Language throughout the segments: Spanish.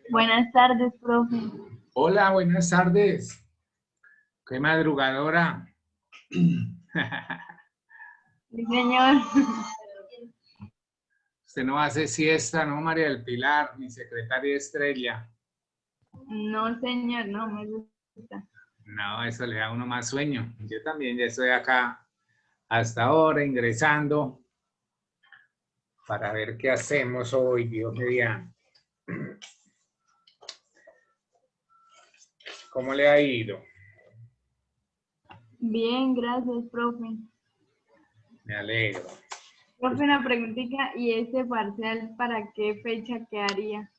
Buenas tardes, profe. Hola, buenas tardes. Qué madrugadora. Sí, señor. Usted no hace siesta, ¿no, María del Pilar, mi secretaria estrella? No, señor, no me gusta. No, eso le da a uno más sueño. Yo también ya estoy acá hasta ahora ingresando para ver qué hacemos hoy, Dios mediante. ¿Cómo le ha ido? Bien, gracias, profe. Me alegro. Profe, una preguntita, ¿y ese parcial para qué fecha quedaría?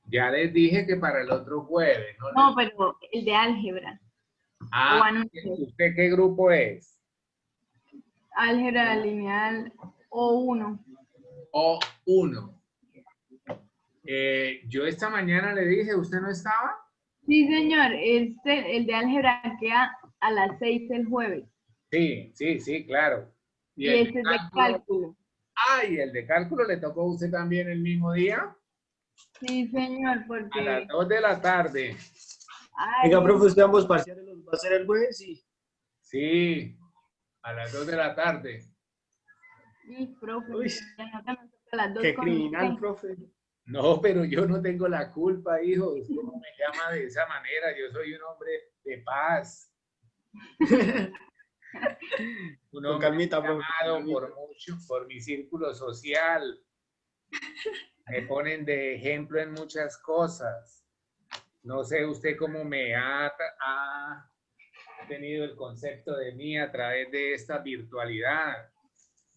Ya les dije que para el otro jueves, ¿no? No, pero el de álgebra. O Ah, anuncios. ¿usted qué grupo es? Álgebra lineal O1. O1. Yo esta mañana le dije, ¿usted no estaba? Sí, señor, el de álgebra queda a las 6 el jueves. Sí, claro. ¿Y Y el de este es de cálculo? cálculo. Ah, ¿y el de cálculo le tocó a usted también el mismo día? Sí, señor, A las porque... 2 de la tarde. Venga, Ay, profe, usted ambos parciales los va a hacer el jueves, sí. Sí, a las 2 de la tarde. sí, profe, Uy, ya no te toca a las 2 qué con criminal, usted. profe. No, pero yo no tengo la culpa, hijo. Usted no me llama de esa manera. Yo soy un hombre de paz. Un Con hombre calmita, profe, con llamado calmita. por mi círculo social. Me ponen de ejemplo en muchas cosas. No sé usted cómo me ha tenido el concepto de mí a través de esta virtualidad.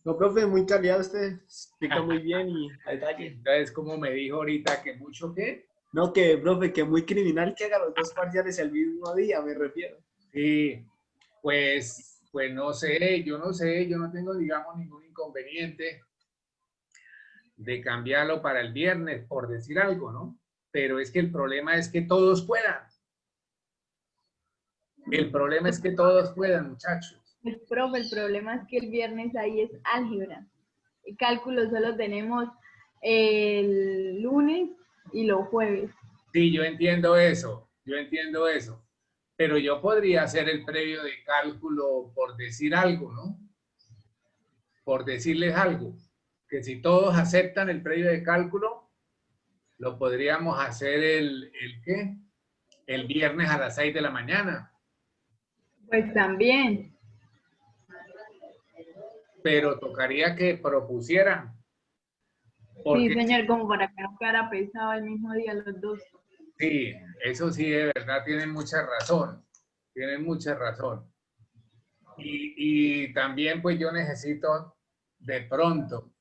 No, profe, muy calidad, usted explica muy bien y a detalle. Entonces, como me dijo ahorita que mucho qué. No, que, profe, que muy criminal que haga los dos parciales el mismo día, me refiero. Sí, pues no sé, yo no tengo, digamos, ningún inconveniente de cambiarlo para el viernes, por decir algo, ¿no? Pero es que el problema es que todos puedan. El problema es que todos puedan, muchachos. Pues, profe, el problema es que el viernes ahí es álgebra. Y cálculo solo tenemos el lunes y los jueves. Sí, yo entiendo eso. Pero yo podría hacer el previo de cálculo por decir algo, ¿no? Por decirles algo. Que si todos aceptan el previo de cálculo, lo podríamos hacer ¿qué? El viernes a las 6 de la mañana. Pues también. Pero tocaría que propusieran. Sí, Porque señor, como para que no quedara pesado el mismo día los dos. sí, eso sí, de verdad, tienen mucha razón. Tienen mucha razón. Y también pues yo necesito de pronto,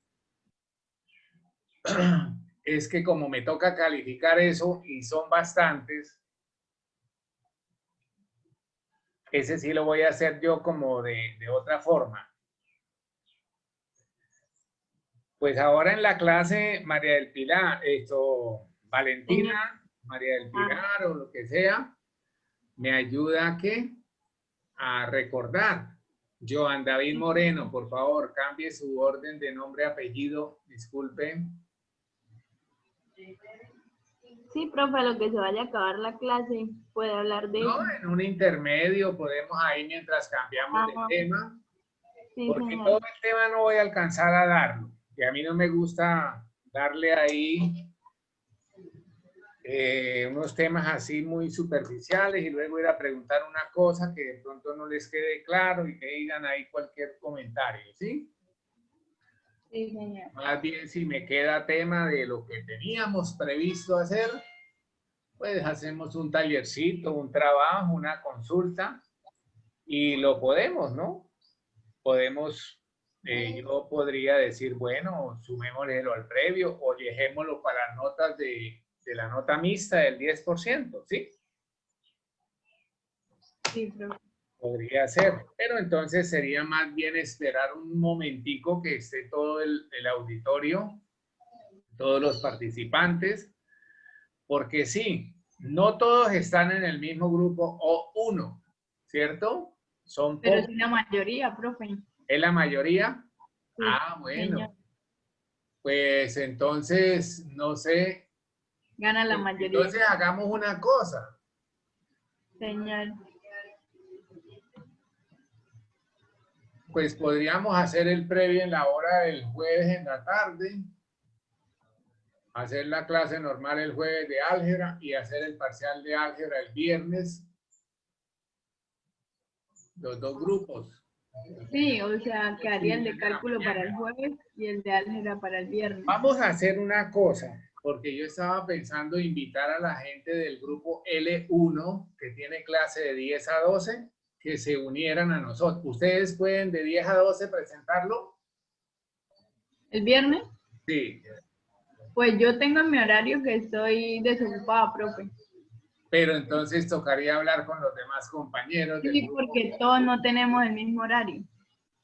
es que como me toca calificar eso y son bastantes, ese sí lo voy a hacer yo como de otra forma. Pues ahora en la clase, María del Pilar, Señor. Valentina, María del Ah, Pilar o lo que sea, me ayuda a ¿qué? A recordar. Joan David Moreno, por favor, cambie su orden de nombre, apellido, disculpen. sí, profe, a lo que se vaya a acabar la clase, puede hablar de No, eso. en un intermedio podemos ahí mientras cambiamos de Ah, tema, sí, porque todo señor. el tema no voy a alcanzar a darlo. Y a mí no me gusta darle ahí unos temas así muy superficiales y luego ir a preguntar una cosa que de pronto no les quede claro y que digan ahí cualquier comentario, ¿sí? Sí, señor. Más bien si me queda tema de lo que teníamos previsto hacer, pues hacemos un tallercito, un trabajo, una consulta y lo podemos, ¿no? Podemos, yo podría decir, bueno, sumémoslo al previo o dejémoslo para las notas de la nota mixta del 10%, ¿sí? Sí, profe. Podría ser, pero entonces sería más bien esperar un momentico que esté todo el auditorio, todos los participantes, porque sí, no todos están en el mismo grupo O1, ¿cierto? Son Pero pocos. sí la mayoría, profe. ¿Es la mayoría? Sí, Ah, señor. bueno. Pues entonces, no sé. Gana la mayoría. Entonces hagamos una cosa. Señor. Pues podríamos hacer el previo en la hora del jueves en la tarde, hacer la clase normal el jueves de álgebra y hacer el parcial de álgebra el viernes, los dos grupos. Sí, o sea, que haría el de De la cálculo para el mañana. jueves y el de álgebra para el viernes. Vamos a hacer una cosa, porque yo estaba pensando invitar a la gente del grupo L1, que tiene clase de 10 a 12, que se unieran a nosotros. ¿Ustedes pueden de 10 a 12 presentarlo? ¿El viernes? Sí, Pues yo tengo en mi horario que estoy desocupada, profe. pero entonces tocaría hablar con los demás compañeros del Sí, grupo. porque todos no tenemos el mismo horario.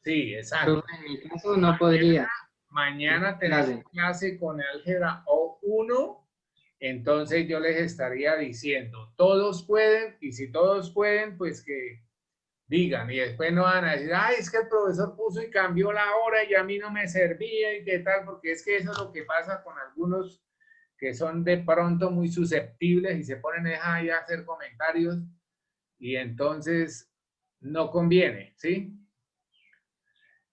Sí, exacto. Profe, en mi caso no podría. Mañana tenemos Clase. clase con álgebra O1, entonces yo les estaría diciendo, todos pueden, y si todos pueden, pues que digan, y después no van a decir, ay, es que el profesor puso y cambió la hora y a mí no me servía y qué tal, porque es que eso es lo que pasa con algunos que son de pronto muy susceptibles y se ponen ahí a hacer comentarios y entonces no conviene, ¿sí?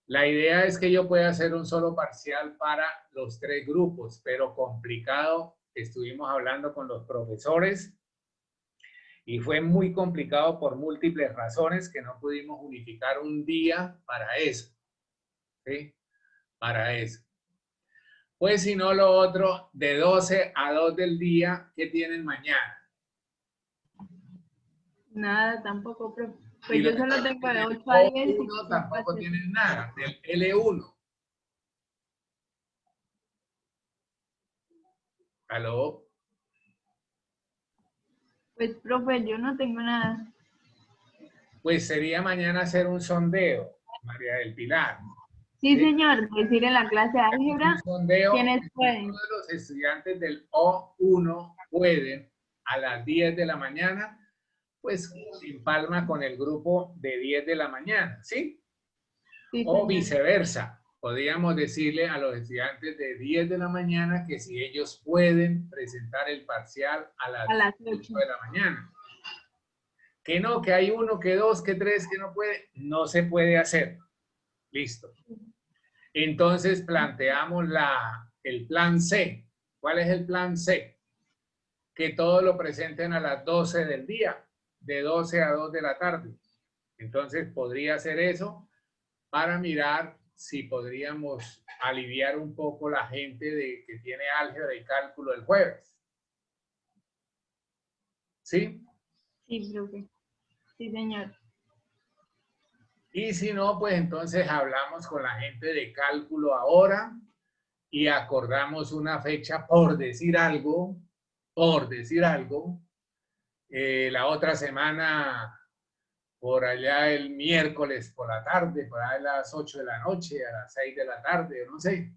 La idea es que yo pueda hacer un solo parcial para los tres grupos, pero complicado. Estuvimos hablando con los profesores y fue muy complicado por múltiples razones que no pudimos unificar un día para eso, ¿sí? Para eso. Pues si no, lo otro, de 12 a 2 del día, ¿qué tienen mañana? Nada, tampoco, profe. Y Pues yo los solo tengo de del 8 a 10 y O1 son tampoco clases. tienen nada, del L1. ¿Aló? Pues, profe, yo no tengo nada. Pues sería mañana hacer un sondeo, María del Pilar. Sí, ¿Sí? señor, decir en la clase de Un álgebra sondeo, quiénes si pueden. todos los estudiantes del O1 pueden a las 10 de la mañana, pues empalma con el grupo de 10 de la mañana, ¿sí? Sí, O señor. viceversa. Podríamos decirle a los estudiantes de 10 de la mañana que si ellos pueden presentar el parcial a las A las 8 8. de la mañana. Que no, que hay uno, que dos, que tres, que no puede. No se puede hacer. Listo. Entonces planteamos el plan C. ¿Cuál es el plan C? Que todos lo presenten a las 12 del día, de 12 a 2 de la tarde. Entonces podría hacer eso para mirar si podríamos aliviar un poco la gente que tiene álgebra y cálculo el jueves. ¿Sí? Sí, profe. Sí, señor. Y si no, pues entonces hablamos con la gente de cálculo ahora y acordamos una fecha por decir algo, la otra semana, por allá el miércoles por la tarde, por ahí a las 8 de la noche, a las 6 de la tarde, no sé.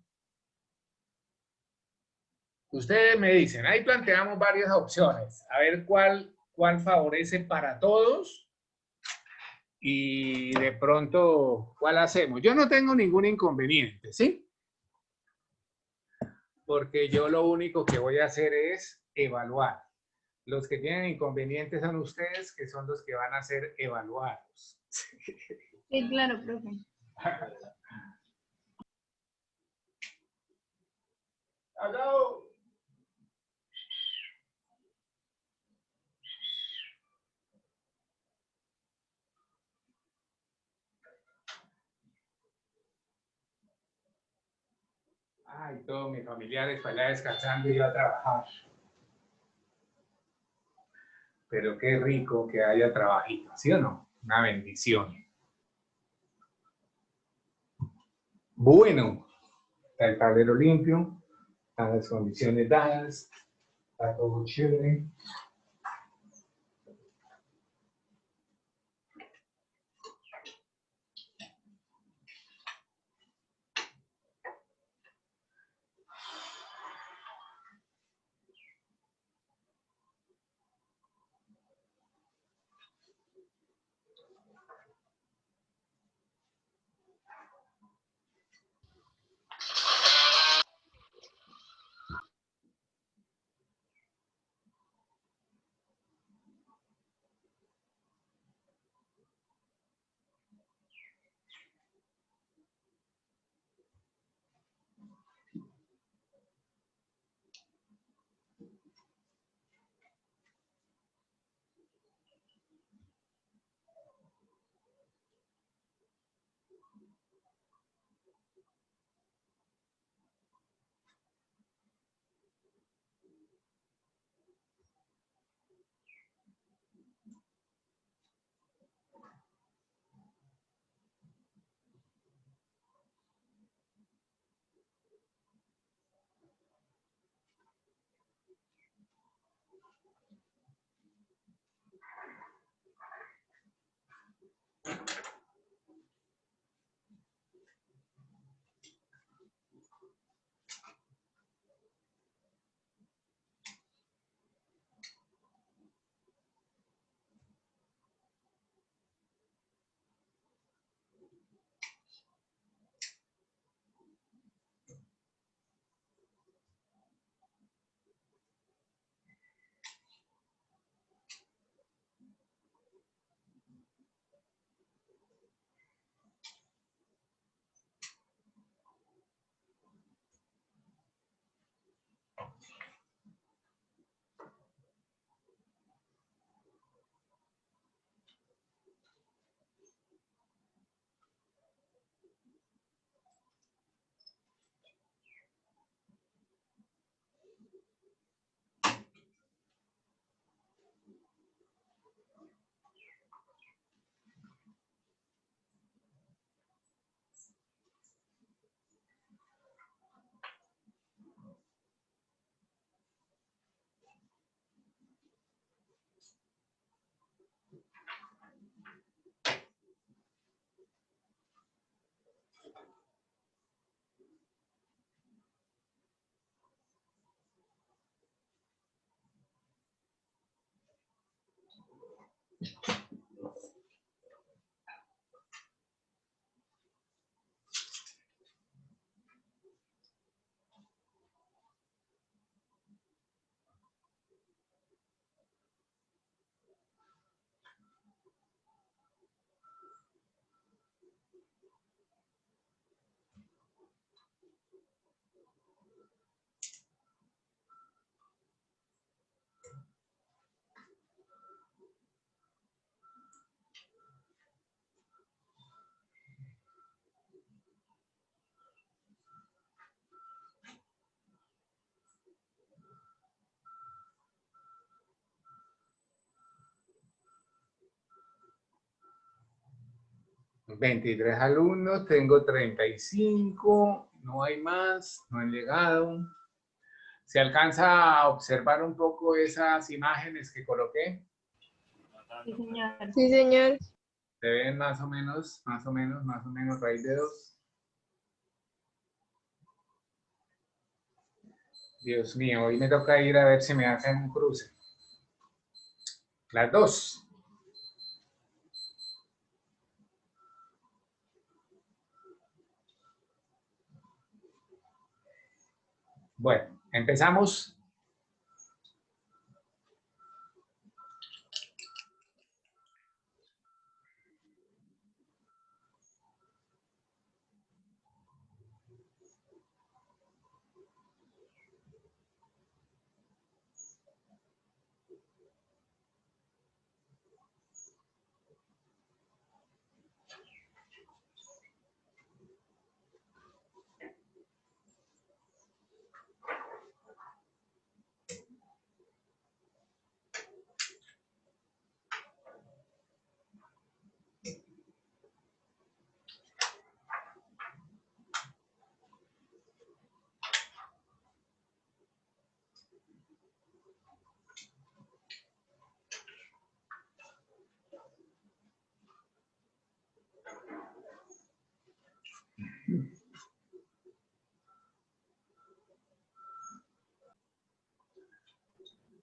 Ustedes me dicen, ahí planteamos varias opciones, a ver cuál favorece para todos y de pronto cuál hacemos. Yo no tengo ningún inconveniente, ¿sí? Porque yo lo único que voy a hacer es evaluar. Los que tienen inconvenientes son ustedes, que son los que van a ser evaluados. Sí, claro, profe. Ay, todos mis familiares para allá descansando y yo a trabajar. Pero qué rico que haya trabajito, ¿sí o no? Una bendición. Bueno, está el tablero limpio, están las condiciones dadas, está todo chévere. 23 alumnos, tengo 35, no hay más, no han llegado. ¿Se alcanza a observar un poco esas imágenes que coloqué? Sí, señor. Sí, señor. ¿Se ven más o menos, raíz de 2? Dios mío, hoy me toca ir a ver si me hacen un cruce. Las 2. Bueno, empezamos.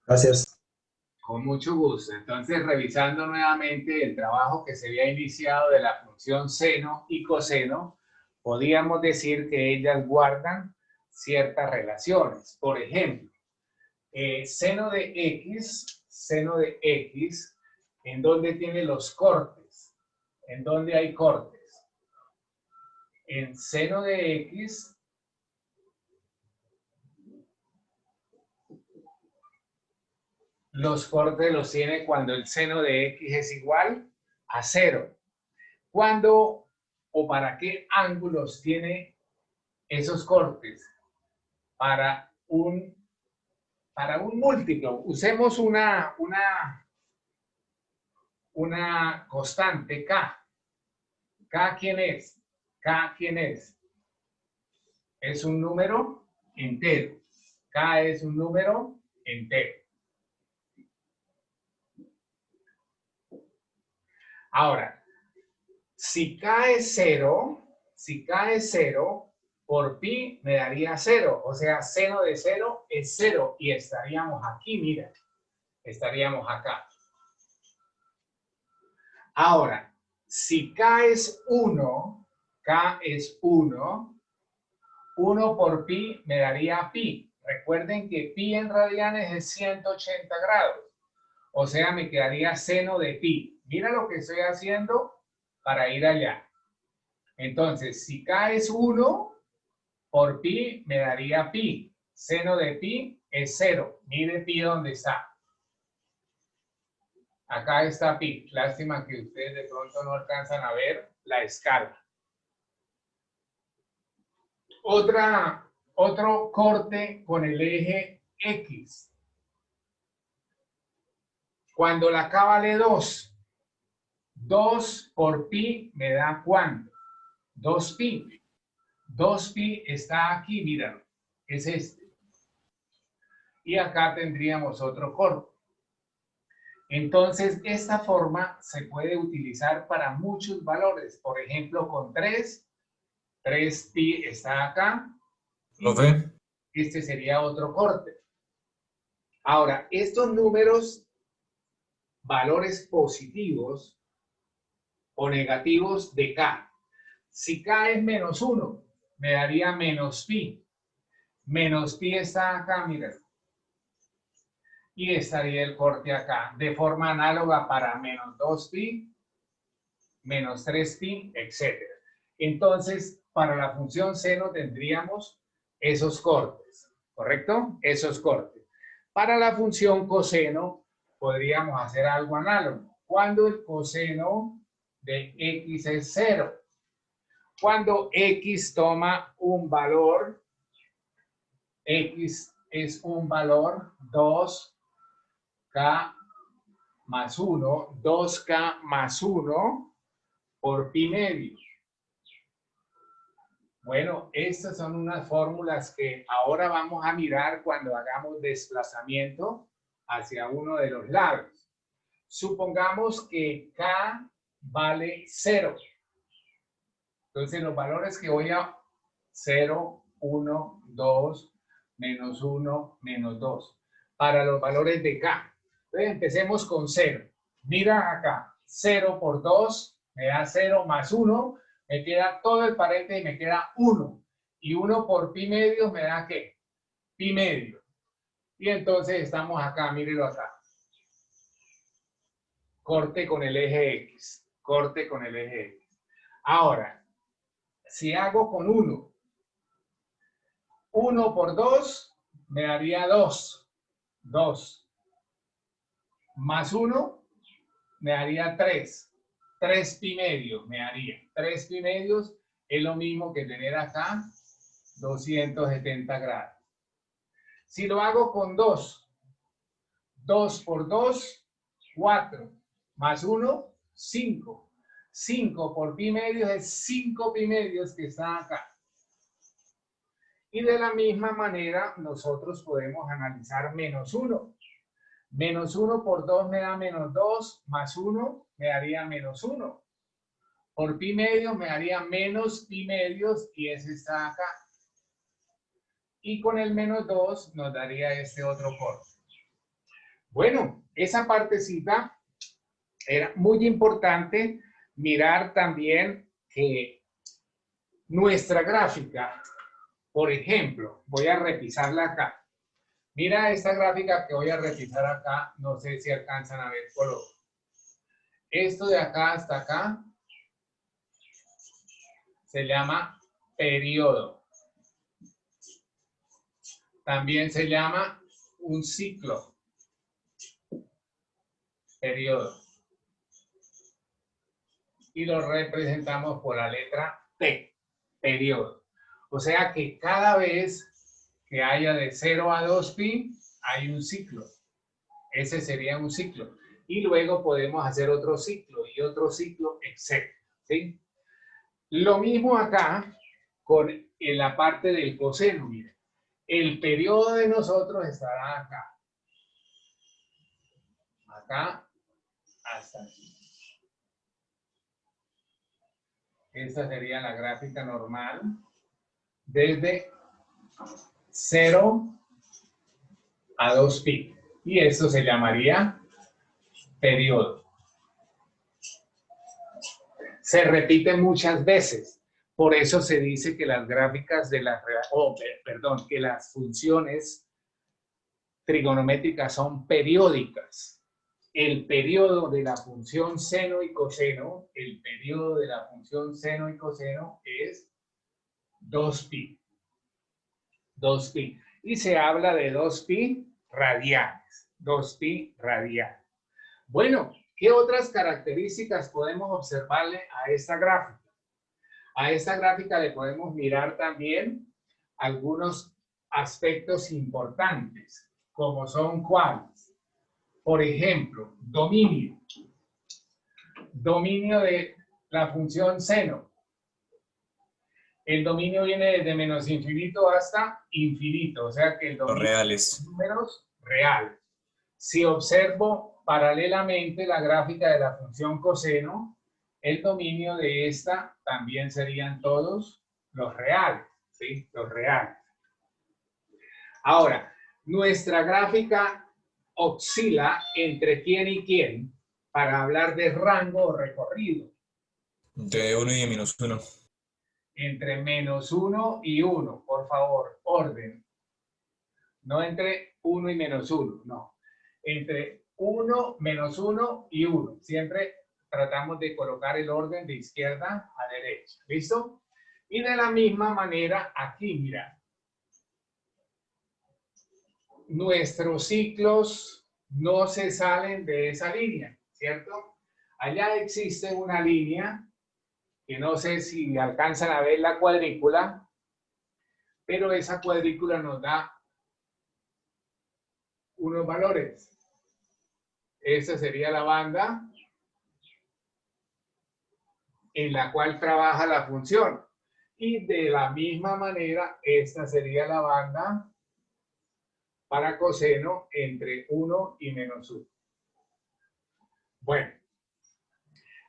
Gracias. Con mucho gusto. Entonces, revisando nuevamente el trabajo que se había iniciado de la función seno y coseno, podíamos decir que ellas guardan ciertas relaciones. Por ejemplo, seno de X, ¿en dónde tiene los cortes? ¿En dónde hay cortes? En seno de X, los cortes los tiene cuando el seno de X es igual a 0. ¿Cuándo o para qué ángulos tiene esos cortes? Para un múltiplo. Usemos una constante K. ¿K quién es? K quién es? Es un número entero. K es un número entero. Ahora, si K es 0, por pi me daría 0. O sea, seno de 0 es 0 y estaríamos aquí, mira. Estaríamos acá. Ahora, si K es 1, 1 por pi me daría pi. Recuerden que pi en radianes es 180 grados. O sea, me quedaría seno de pi. Mira lo que estoy haciendo para ir allá. Entonces, si K es 1, por pi me daría pi. Seno de pi es 0. Mire pi dónde está. Acá está pi. Lástima que ustedes de pronto no alcanzan a ver la escala. Otro corte con el eje X. Cuando la K vale 2, 2 por pi me da ¿cuánto? 2pi. 2pi está aquí, míralo. Es este. Y acá tendríamos otro corte. Entonces, esta forma se puede utilizar para muchos valores. Por ejemplo, con 3pi está acá. Profe. Este sería otro corte. Ahora, estos números valores positivos o negativos de K. Si K es menos 1, me daría menos pi. Menos pi está acá, mira. Y estaría el corte acá, de forma análoga para menos 2pi, menos 3pi, etc. Entonces, para la función seno tendríamos esos cortes, ¿correcto? Esos cortes. Para la función coseno podríamos hacer algo análogo. Cuando el coseno de x es 0. Cuando x toma un valor, x es un valor 2k más 1, 2k más 1 por pi medio. Bueno, estas son unas fórmulas que ahora vamos a mirar cuando hagamos desplazamiento hacia uno de los lados. Supongamos que k vale 0. Entonces los valores que voy a 0, 1, 2, menos 1, menos 2. Para los valores de k. Entonces empecemos con 0. Mira acá, 0 por 2 me da 0 más 1. Me queda todo el paréntesis y me queda 1. Y 1 por pi medio me da ¿qué? Pi medio. Y entonces estamos acá, mírenlo acá. Corte con el eje X. Corte con el eje X. Ahora, si hago con 1. 1 por 2 me daría 2. 2. Más 1 me daría 3. 3 pi medios me haría. 3 pi medios es lo mismo que tener acá 270 grados. Si lo hago con 2, 2 por 2, 4, más 1, 5. 5 por pi medios es 5 pi medios que están acá. Y de la misma manera nosotros podemos analizar menos 1. Menos 1 por 2 me da menos 2, más 1 me daría menos 1. Por pi medios me daría menos pi medios y ese está acá. Y con el menos 2 nos daría este otro corte. Bueno, esa partecita era muy importante mirar también que nuestra gráfica, por ejemplo, voy a repisarla acá. Mira esta gráfica que voy a repisar acá, no sé si alcanzan a ver color. Esto de acá hasta acá se llama periodo. También se llama un ciclo. Periodo. Y lo representamos por la letra T. Periodo. O sea que cada vez que haya de 0 a 2pi, hay un ciclo. Ese sería un ciclo. Y luego podemos hacer otro ciclo y otro ciclo, etc. ¿Sí? Lo mismo acá con en la parte del coseno. Miren, el periodo de nosotros estará acá. Acá hasta aquí. Esta sería la gráfica normal. Desde 0 a 2pi. Y esto se llamaría periodo. Se repite muchas veces. Por eso se dice que las gráficas de las, que las funciones trigonométricas son periódicas. El periodo de la función seno y coseno, el periodo de la función seno y coseno es 2pi. 2pi. Y se habla de 2pi radianes. 2pi radianes. Bueno, ¿qué otras características podemos observarle a esta gráfica? A esta gráfica le podemos mirar también algunos aspectos importantes, como son cuáles. Por ejemplo, dominio. Dominio de la función seno. El dominio viene desde menos infinito hasta infinito, o sea que el dominio Los reales. de números reales. Si observo paralelamente la gráfica de la función coseno, el dominio de esta también serían todos los reales, ¿sí? Los reales. Ahora, nuestra gráfica oscila entre quién y quién para hablar de rango o recorrido. Entre 1 y -1. Entre -1 y 1, por favor, orden. No entre 1 y -1, no. Entre 1, -1 y 1. Siempre tratamos de colocar el orden de izquierda a derecha. ¿Listo? Y de la misma manera aquí, mira. Nuestros ciclos no se salen de esa línea, ¿cierto? Allá existe una línea que no sé si alcanzan a ver la cuadrícula, pero esa cuadrícula nos da unos valores. Esa sería la banda en la cual trabaja la función. Y de la misma manera, esta sería la banda para coseno entre 1 y -1. Bueno,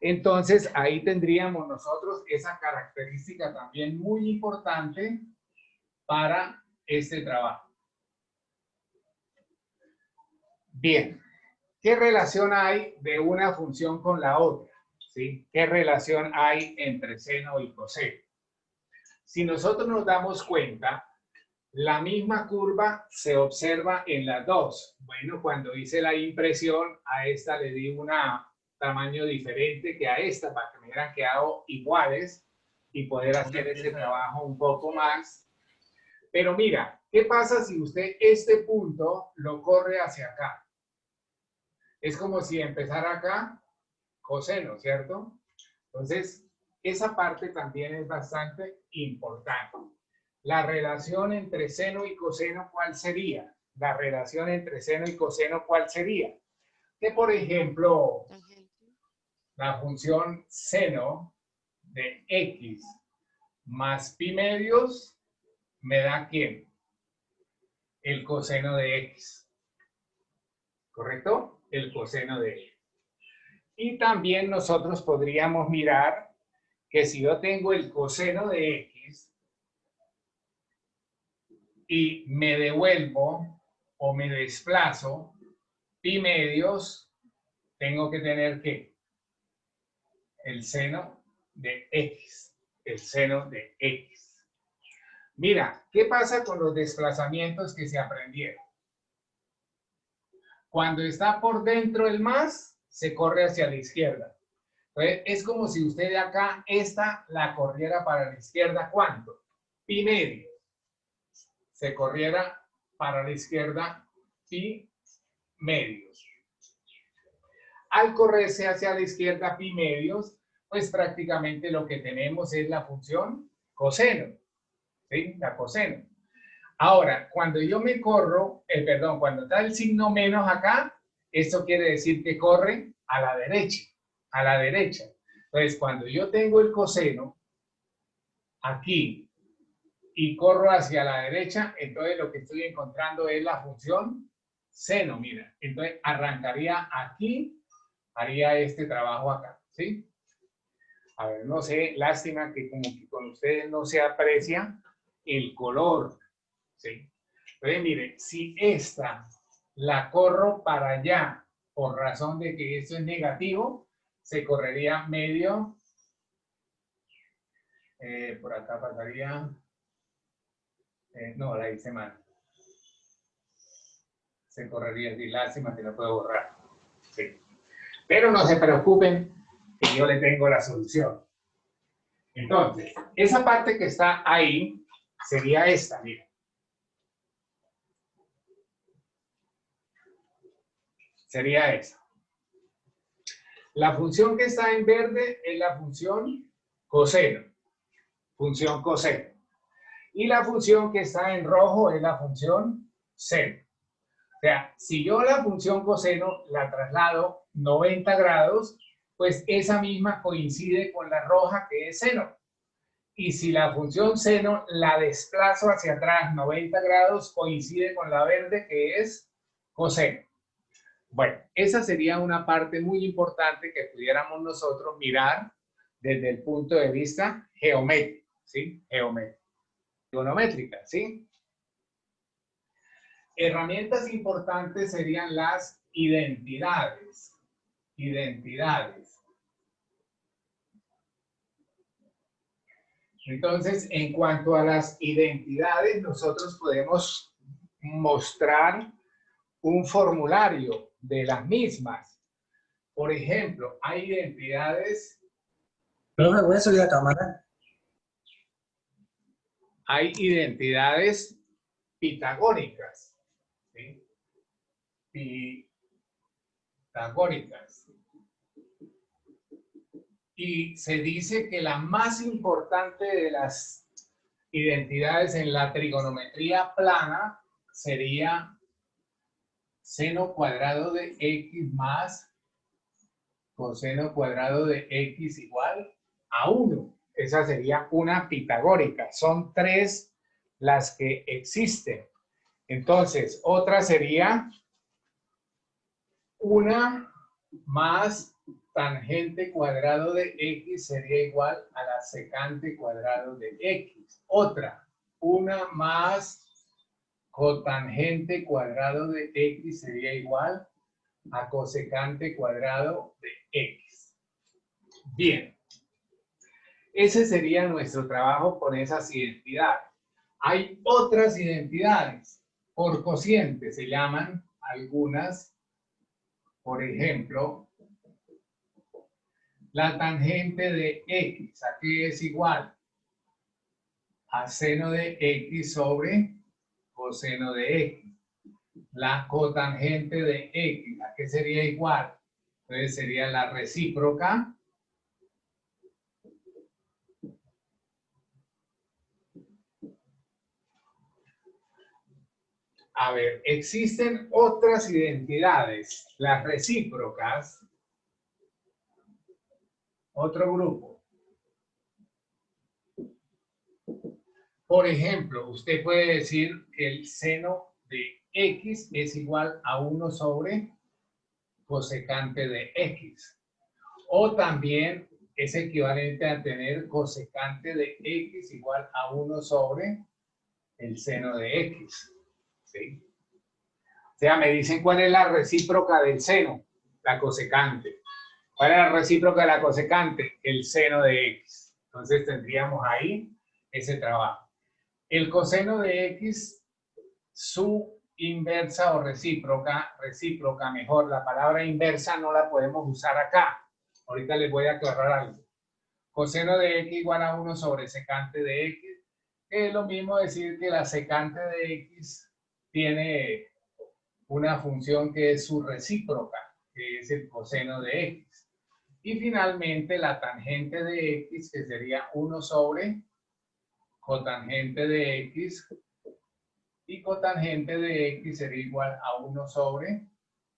entonces ahí tendríamos nosotros esa característica también muy importante para este trabajo. Bien, ¿qué relación hay de una función con la otra? ¿Sí? ¿Qué relación hay entre seno y coseno? Si nosotros nos damos cuenta, la misma curva se observa en las dos. Bueno, cuando hice la impresión, a esta le di un tamaño diferente que a esta para que me hubieran quedado iguales y poder hacer ese trabajo un poco más. Pero mira, ¿qué pasa si usted este punto lo corre hacia acá? Es como si empezara acá, coseno, ¿cierto? Entonces, esa parte también es bastante importante. La relación entre seno y coseno, ¿cuál sería? La relación entre seno y coseno, ¿cuál sería? Que, por ejemplo, la función seno de x más pi medios me da ¿quién? El coseno de x. ¿Correcto? El coseno de x. Y también nosotros podríamos mirar que si yo tengo el coseno de x y me devuelvo o me desplazo pi medios, tengo que tener ¿qué? El seno de x. El seno de x. Mira, ¿qué pasa con los desplazamientos que se aprendieron? Cuando está por dentro el más, se corre hacia la izquierda. Entonces, es como si usted de acá, esta la corriera para la izquierda, ¿cuánto? Pi medio. Se corriera para la izquierda pi medios. Al correrse hacia la izquierda pi medios, pues prácticamente lo que tenemos es la función coseno. ¿Sí? La coseno. Ahora, cuando yo me corro, perdón, cuando está el signo menos acá, esto quiere decir que corre a la derecha. A la derecha. Entonces, cuando yo tengo el coseno aquí y corro hacia la derecha, entonces lo que estoy encontrando es la función seno, mira. Entonces, arrancaría aquí, haría este trabajo acá, ¿sí? A ver, no sé, lástima que como que con ustedes no se aprecia el color, ¿sí? Entonces, mire, si esta la corro para allá por razón de que esto es negativo, se correría medio, por acá pasaría, no, la hice mal. Se correría así, lástima que no puedo borrar. Sí. Pero no se preocupen, que yo le tengo la solución. Entonces, esa parte que está ahí sería esta, mira. Sería esa. La función que está en verde es la función coseno. Función coseno. Y la función que está en rojo es la función seno. O sea, si yo la función coseno la traslado 90 grados, pues esa misma coincide con la roja que es seno. Y si la función seno la desplazo hacia atrás 90 grados, coincide con la verde que es coseno. Bueno, esa sería una parte muy importante que pudiéramos nosotros mirar desde el punto de vista geométrico, ¿sí? Geométrico. Trigonométrica, ¿sí? herramientas importantes serían las identidades. Identidades. Entonces, en cuanto a las identidades, nosotros podemos mostrar un formulario de las mismas. Por ejemplo, hay identidades. Profe, voy a subir la cámara. Hay identidades pitagóricas. ¿Sí? Pitagóricas. Y se dice que la más importante de las identidades en la trigonometría plana sería seno cuadrado de x más coseno cuadrado de x igual a 1. Esa sería una pitagórica. Son 3 las que existen. Entonces, otra sería una más tangente cuadrado de x sería igual a la secante cuadrado de x. Otra, una más cotangente cuadrado de x sería igual a cosecante cuadrado de x. Bien. Ese sería nuestro trabajo con esas identidades. Hay otras identidades por cociente, se llaman algunas. Por ejemplo, la tangente de x, ¿a qué es igual? A seno de x sobre coseno de x. La cotangente de x, ¿a qué sería igual? Entonces sería la recíproca a ver, existen otras identidades, las recíprocas, otro grupo. Por ejemplo, usted puede decir que el seno de x es igual a 1 sobre cosecante de x. O también es equivalente a tener cosecante de x igual a 1 sobre el seno de x. ¿Sí? O sea, me dicen cuál es la recíproca del seno, la cosecante. ¿Cuál es la recíproca de la cosecante? El seno de x. Entonces tendríamos ahí ese trabajo. El coseno de x, su inversa o recíproca mejor. La palabra inversa no la podemos usar acá. Ahorita les voy a aclarar algo. Coseno de x igual a 1 sobre secante de x. Es lo mismo decir que la secante de x tiene una función que es su recíproca, que es el coseno de x. Y finalmente la tangente de x, que sería 1 sobre cotangente de x, y cotangente de x sería igual a 1 sobre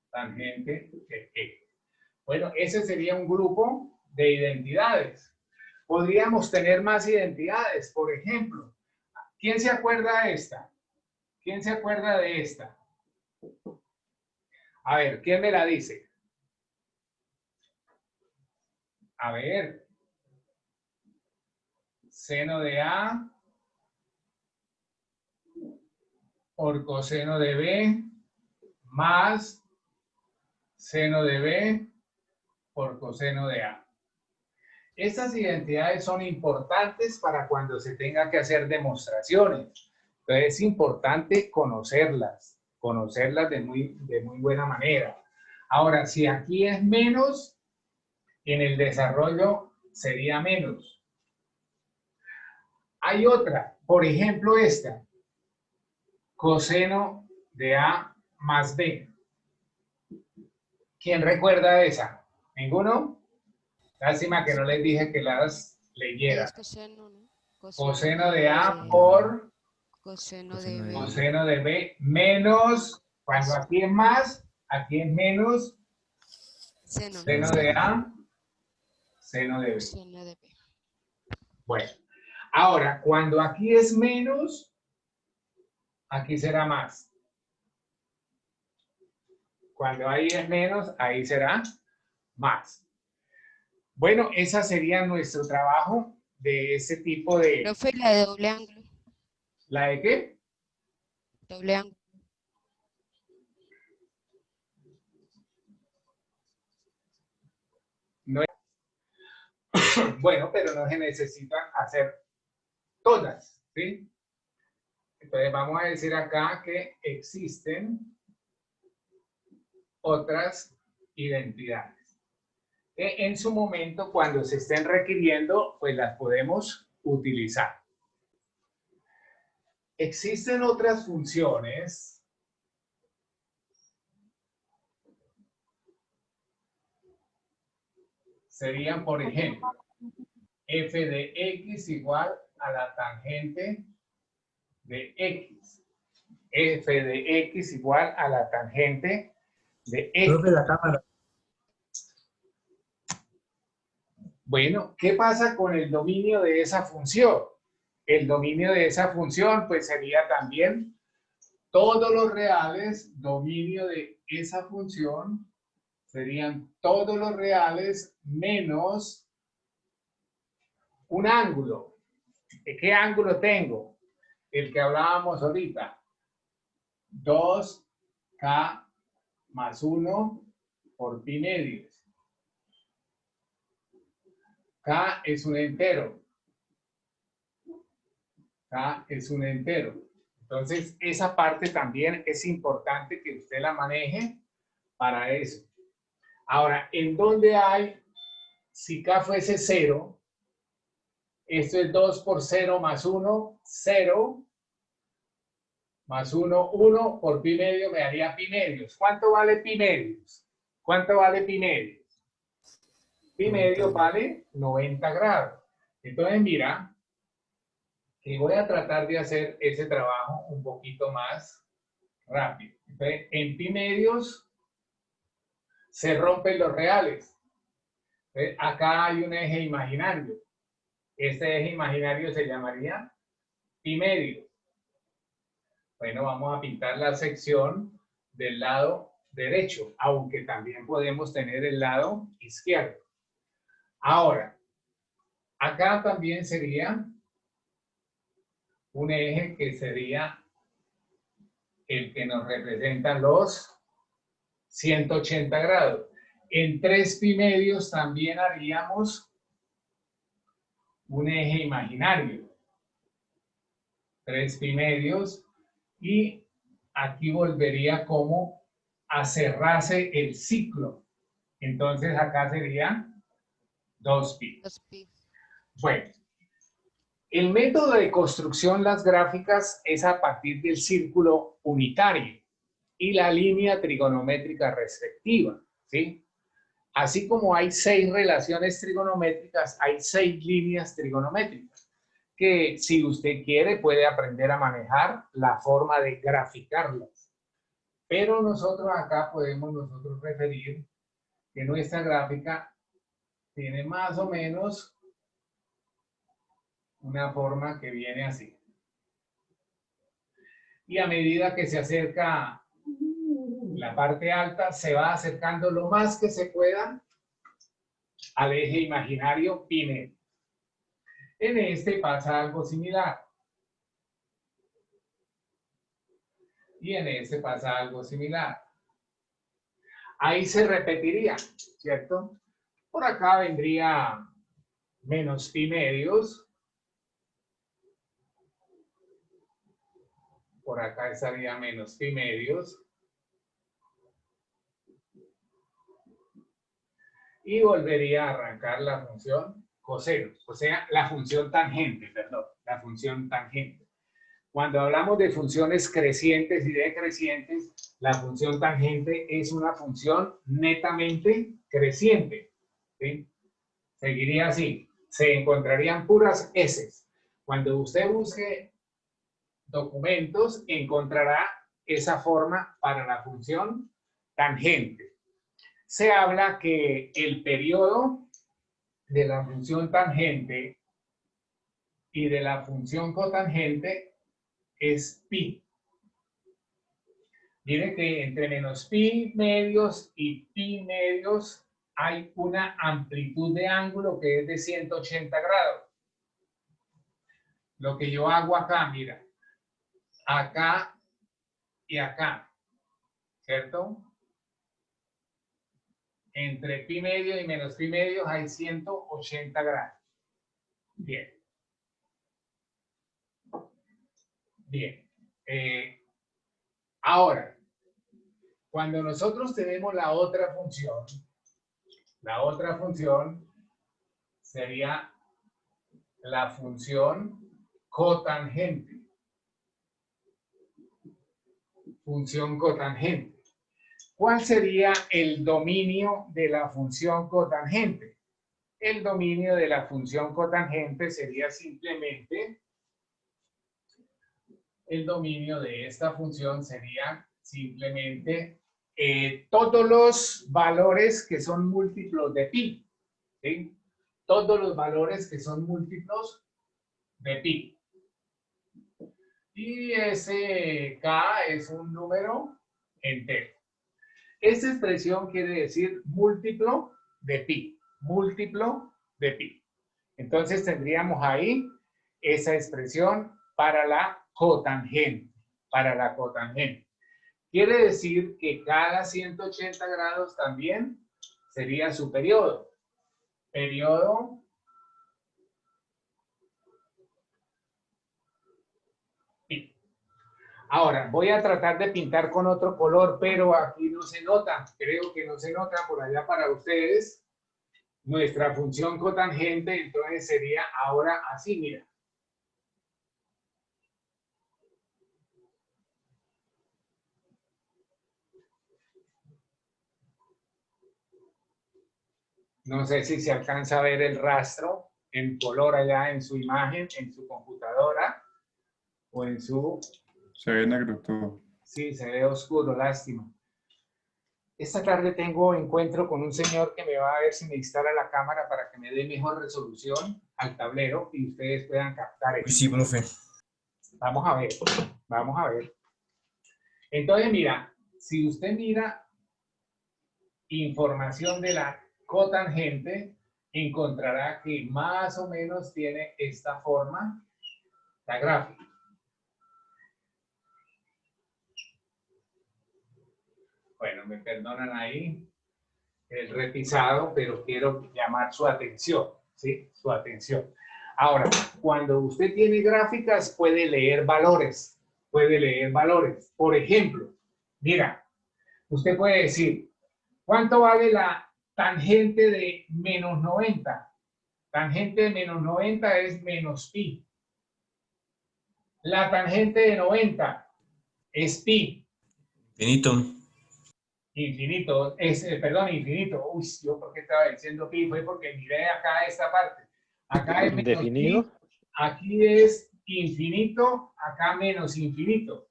tangente de x. Bueno, ese sería un grupo de identidades. Podríamos tener más identidades, por ejemplo. ¿Quién se acuerda de esta? ¿Quién se acuerda de esta? A ver, ¿quién me la dice? A ver. Seno de A por coseno de B más seno de B por coseno de A. Estas identidades son importantes para cuando se tenga que hacer demostraciones. Entonces es importante conocerlas de muy buena manera. Ahora, si aquí es menos, en el desarrollo sería menos. Hay otra, por ejemplo esta, coseno de A más B. ¿Quién recuerda esa? ¿Ninguno? Lástima que no les dije que las leyera. Es coseno, ¿no? Coseno de A por coseno de B. coseno de B menos, cuando aquí es más, aquí es menos, Seno, seno de A, seno de B. Seno de B. Bueno, ahora, cuando aquí es menos, aquí será más. Cuando ahí es menos, ahí será más. Bueno, ese sería nuestro trabajo de ese tipo de... Profe, la de doble ángulo. ¿La de qué? Doble ángulo. No es... Bueno, pero no se necesitan hacer todas, ¿sí? Entonces vamos a decir acá que existen otras identidades. En su momento, cuando se estén requiriendo, pues las podemos utilizar. Existen otras funciones serían, por ejemplo, f de x igual a la tangente de x. F de x igual a la tangente de x. Profe, la cámara. Bueno, ¿qué pasa con el dominio de esa función? El dominio de esa función, pues sería también todos los reales, dominio de esa función, serían todos los reales menos un ángulo. ¿Qué ángulo tengo? El que hablábamos ahorita. 2K más 1 por pi medios. K es un entero. K es un entero. Entonces, esa parte también es importante que usted la maneje para eso. Ahora, ¿en dónde hay? Si K fuese 0, esto es 2 por 0 más 1, 0. Más 1, 1 por pi medio me daría pi medios. ¿Cuánto vale pi medios? ¿Cuánto vale pi medios? Pi medio vale 90 grados. Entonces, mira, que voy a tratar de hacer ese trabajo un poquito más rápido. Entonces, en pi medios se rompen los reales. Entonces, acá hay un eje imaginario. Este eje imaginario se llamaría pi medio. Bueno, vamos a pintar la sección del lado derecho, aunque también podemos tener el lado izquierdo. Ahora, acá también sería un eje que sería el que nos representa los 180 grados. En 3 pi medios también haríamos un eje imaginario. 3 pi medios. Y aquí volvería como a cerrarse el ciclo. Entonces acá sería 2pi. 2pi. Bueno, el método de construcción las gráficas es a partir del círculo unitario y la línea trigonométrica respectiva, ¿sí? Así como hay 6 relaciones trigonométricas, hay 6 líneas trigonométricas que si usted quiere puede aprender a manejar la forma de graficarlas. Pero nosotros acá podemos nosotros referir que nuestra gráfica tiene más o menos una forma que viene así. Y a medida que se acerca la parte alta, se va acercando lo más que se pueda al eje imaginario pi medio. En este pasa algo similar. Y en este pasa algo similar. Ahí se repetiría, ¿cierto? Por acá vendría menos pi medios. Por acá estaría menos pi medios. Y volvería a arrancar la función cosenos, o sea, la función tangente, perdón, la función tangente. Cuando hablamos de funciones crecientes y decrecientes, la función tangente es una función netamente creciente, ¿sí? Seguiría así, se encontrarían puras S. Cuando usted busque documentos, encontrará esa forma para la función tangente. Se habla que el periodo de la función tangente y de la función cotangente es pi. Mire que entre menos pi medios y pi medios hay una amplitud de ángulo que es de 180 grados. Lo que yo hago acá, mira, acá y acá, ¿cierto? Entre pi medio y menos pi medio hay 180 grados. Bien. Bien. Ahora, cuando nosotros tenemos la otra función sería la función cotangente. Función cotangente. ¿Cuál sería el dominio de la función cotangente? El dominio de la función cotangente sería simplemente, el dominio de esta función sería simplemente todos los valores que son múltiplos de pi, ¿sí? Todos los valores que son múltiplos de pi. Y ese k es un número entero. Esta expresión quiere decir múltiplo de pi, múltiplo de pi. Entonces tendríamos ahí esa expresión para la cotangente, Quiere decir que cada 180 grados también sería su periodo. Periodo pi. Ahora, voy a tratar de pintar con otro color, pero aquí no se nota. Creo que no se nota por allá para ustedes. Nuestra función cotangente, entonces sería ahora así, mira. No sé si se alcanza a ver el rastro en color allá en su imagen, en su computadora o en su... Se ve negro todo. Sí, se ve oscuro, lástima. Esta tarde tengo encuentro con un señor que me va a ver si me instala la cámara para que me dé mejor resolución al tablero y ustedes puedan captar eso. Sí, profe. Vamos a ver, vamos a ver. Entonces, mira, si usted mira información de la cotangente, encontrará que más o menos tiene esta forma, la gráfica. Bueno, me perdonan ahí el repisado, pero quiero llamar su atención, ¿sí? Su atención. Ahora, cuando usted tiene gráficas, puede leer valores. Puede leer valores. Por ejemplo, mira, usted puede decir, ¿cuánto vale la tangente de menos 90? Tangente de menos 90 es menos pi. La tangente de 90 es pi. Finito. Infinito, perdón, infinito. Uy, yo porque estaba diciendo pi, fue porque miré acá esta parte. Acá es menos ¿Definido? pi, aquí es infinito, acá menos infinito.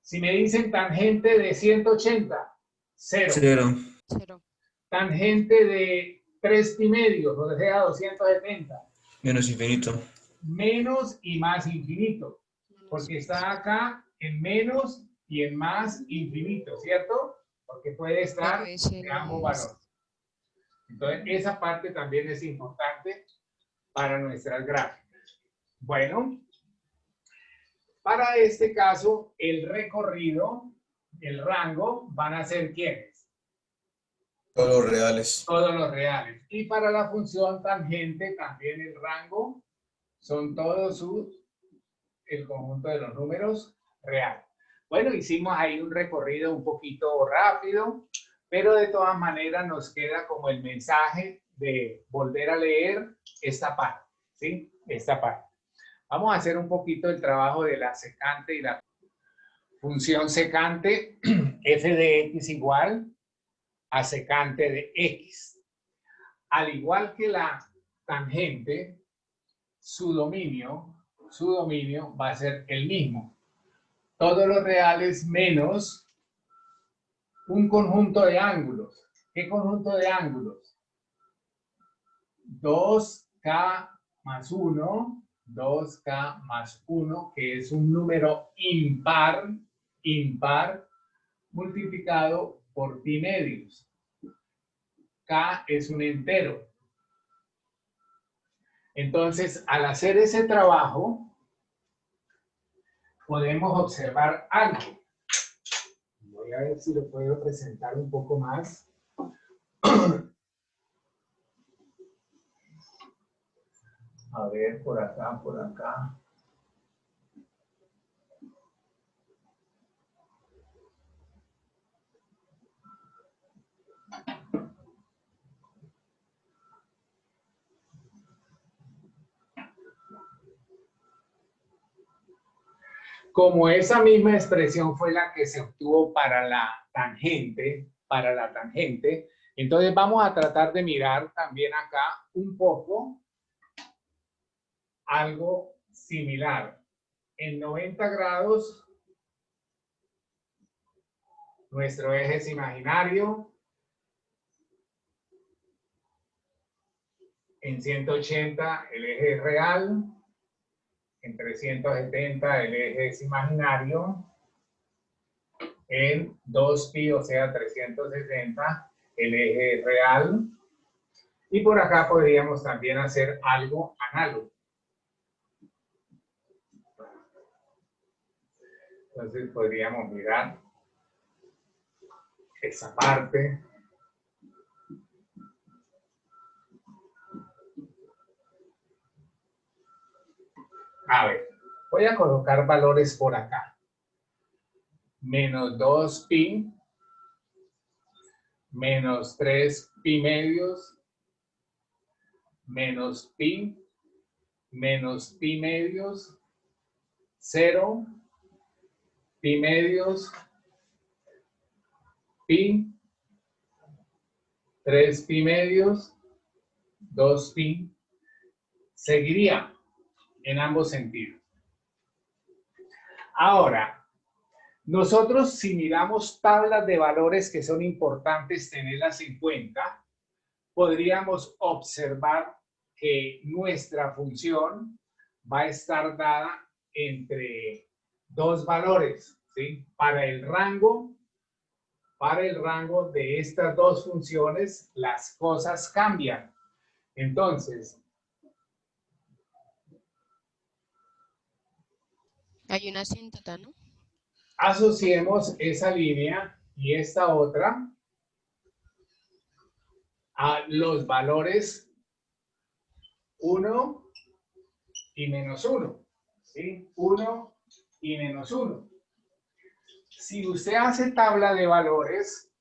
Si me dicen tangente de 180, 0. Cero. 0. Tangente de 3 pi medios, o sea, 270. Menos infinito. Menos y más infinito. Porque está acá en menos y en más infinito, ¿cierto? Porque puede estar en ambos valores. Entonces, esa parte también es importante para nuestras gráficas. Bueno, para este caso, el recorrido, el rango, van a ser ¿quiénes? Todos los reales. Todos los reales. Y para la función tangente, también el rango son todos el conjunto de los números reales. Bueno, hicimos ahí un recorrido un poquito rápido, pero de todas maneras nos queda como el mensaje de volver a leer esta parte, ¿sí? Esta parte. Vamos a hacer un poquito el trabajo de la secante y la función secante, f de x igual a secante de x. Al igual que la tangente, su dominio va a ser el mismo. Todos los reales menos un conjunto de ángulos. ¿Qué conjunto de ángulos? 2k más 1, 2k más 1, que es un número impar, multiplicado por pi medios. K es un entero. Entonces, al hacer ese trabajo, podemos observar algo. Voy a ver si lo puedo presentar un poco más. A ver, por acá, por acá. Como esa misma expresión fue la que se obtuvo para la tangente, entonces vamos a tratar de mirar también acá un poco algo similar. En 90 grados, nuestro eje es imaginario. En 180 el eje es real. En 370 el eje es imaginario. En 2pi, o sea 360, el eje es real. Y por acá podríamos también hacer algo análogo. Entonces podríamos mirar esa parte. A ver, voy a colocar valores por acá. Menos 2pi, menos 3pi medios, menos pi, menos pi medios, 0, pi medios, pi, 3pi medios, 2pi. Seguiría en ambos sentidos. Ahora, nosotros si miramos tablas de valores que son importantes tenerlas en cuenta, podríamos observar que nuestra función va a estar dada entre dos valores, ¿sí? Para el rango de estas dos funciones, las cosas cambian. Entonces, Hay una asíntota, ¿no? asociemos esa línea y esta otra a los valores 1 y menos 1. ¿Sí? 1 y menos 1. Si usted hace tabla de valores,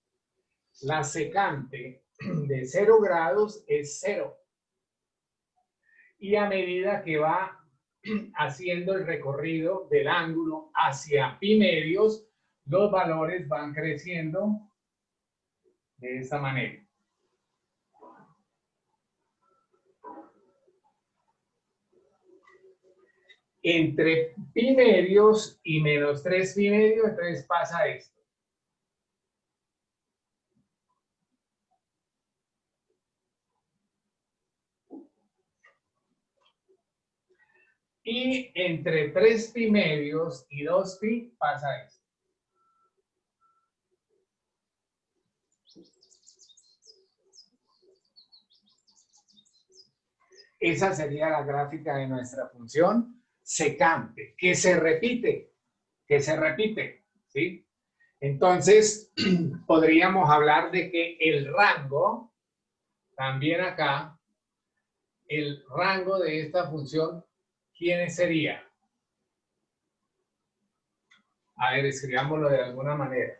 la secante de 0 grados es 0. Y a medida que va haciendo el recorrido del ángulo hacia pi medios, los valores van creciendo de esta manera. Entre pi medios y menos 3 pi medios, entonces pasa esto. Y entre 3 pi medios y 2 pi pasa esto. Esa sería la gráfica de nuestra función secante, que se repite, ¿sí? Entonces, podríamos hablar de que el rango, también acá, el rango de esta función, ¿quién sería? A ver, escribámoslo de alguna manera.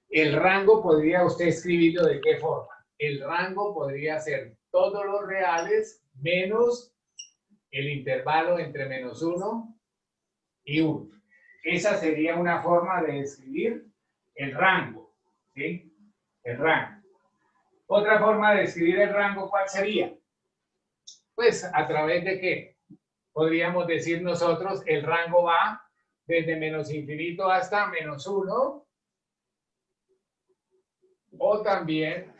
El rango podría usted escribirlo de qué forma. El rango podría ser todos los reales menos el intervalo entre menos 1 y 1. Esa sería una forma de escribir el rango, ¿sí? El rango. Otra forma de escribir el rango, ¿cuál sería? Pues, ¿a través de qué? Podríamos decir nosotros, el rango va desde menos infinito hasta menos 1, o también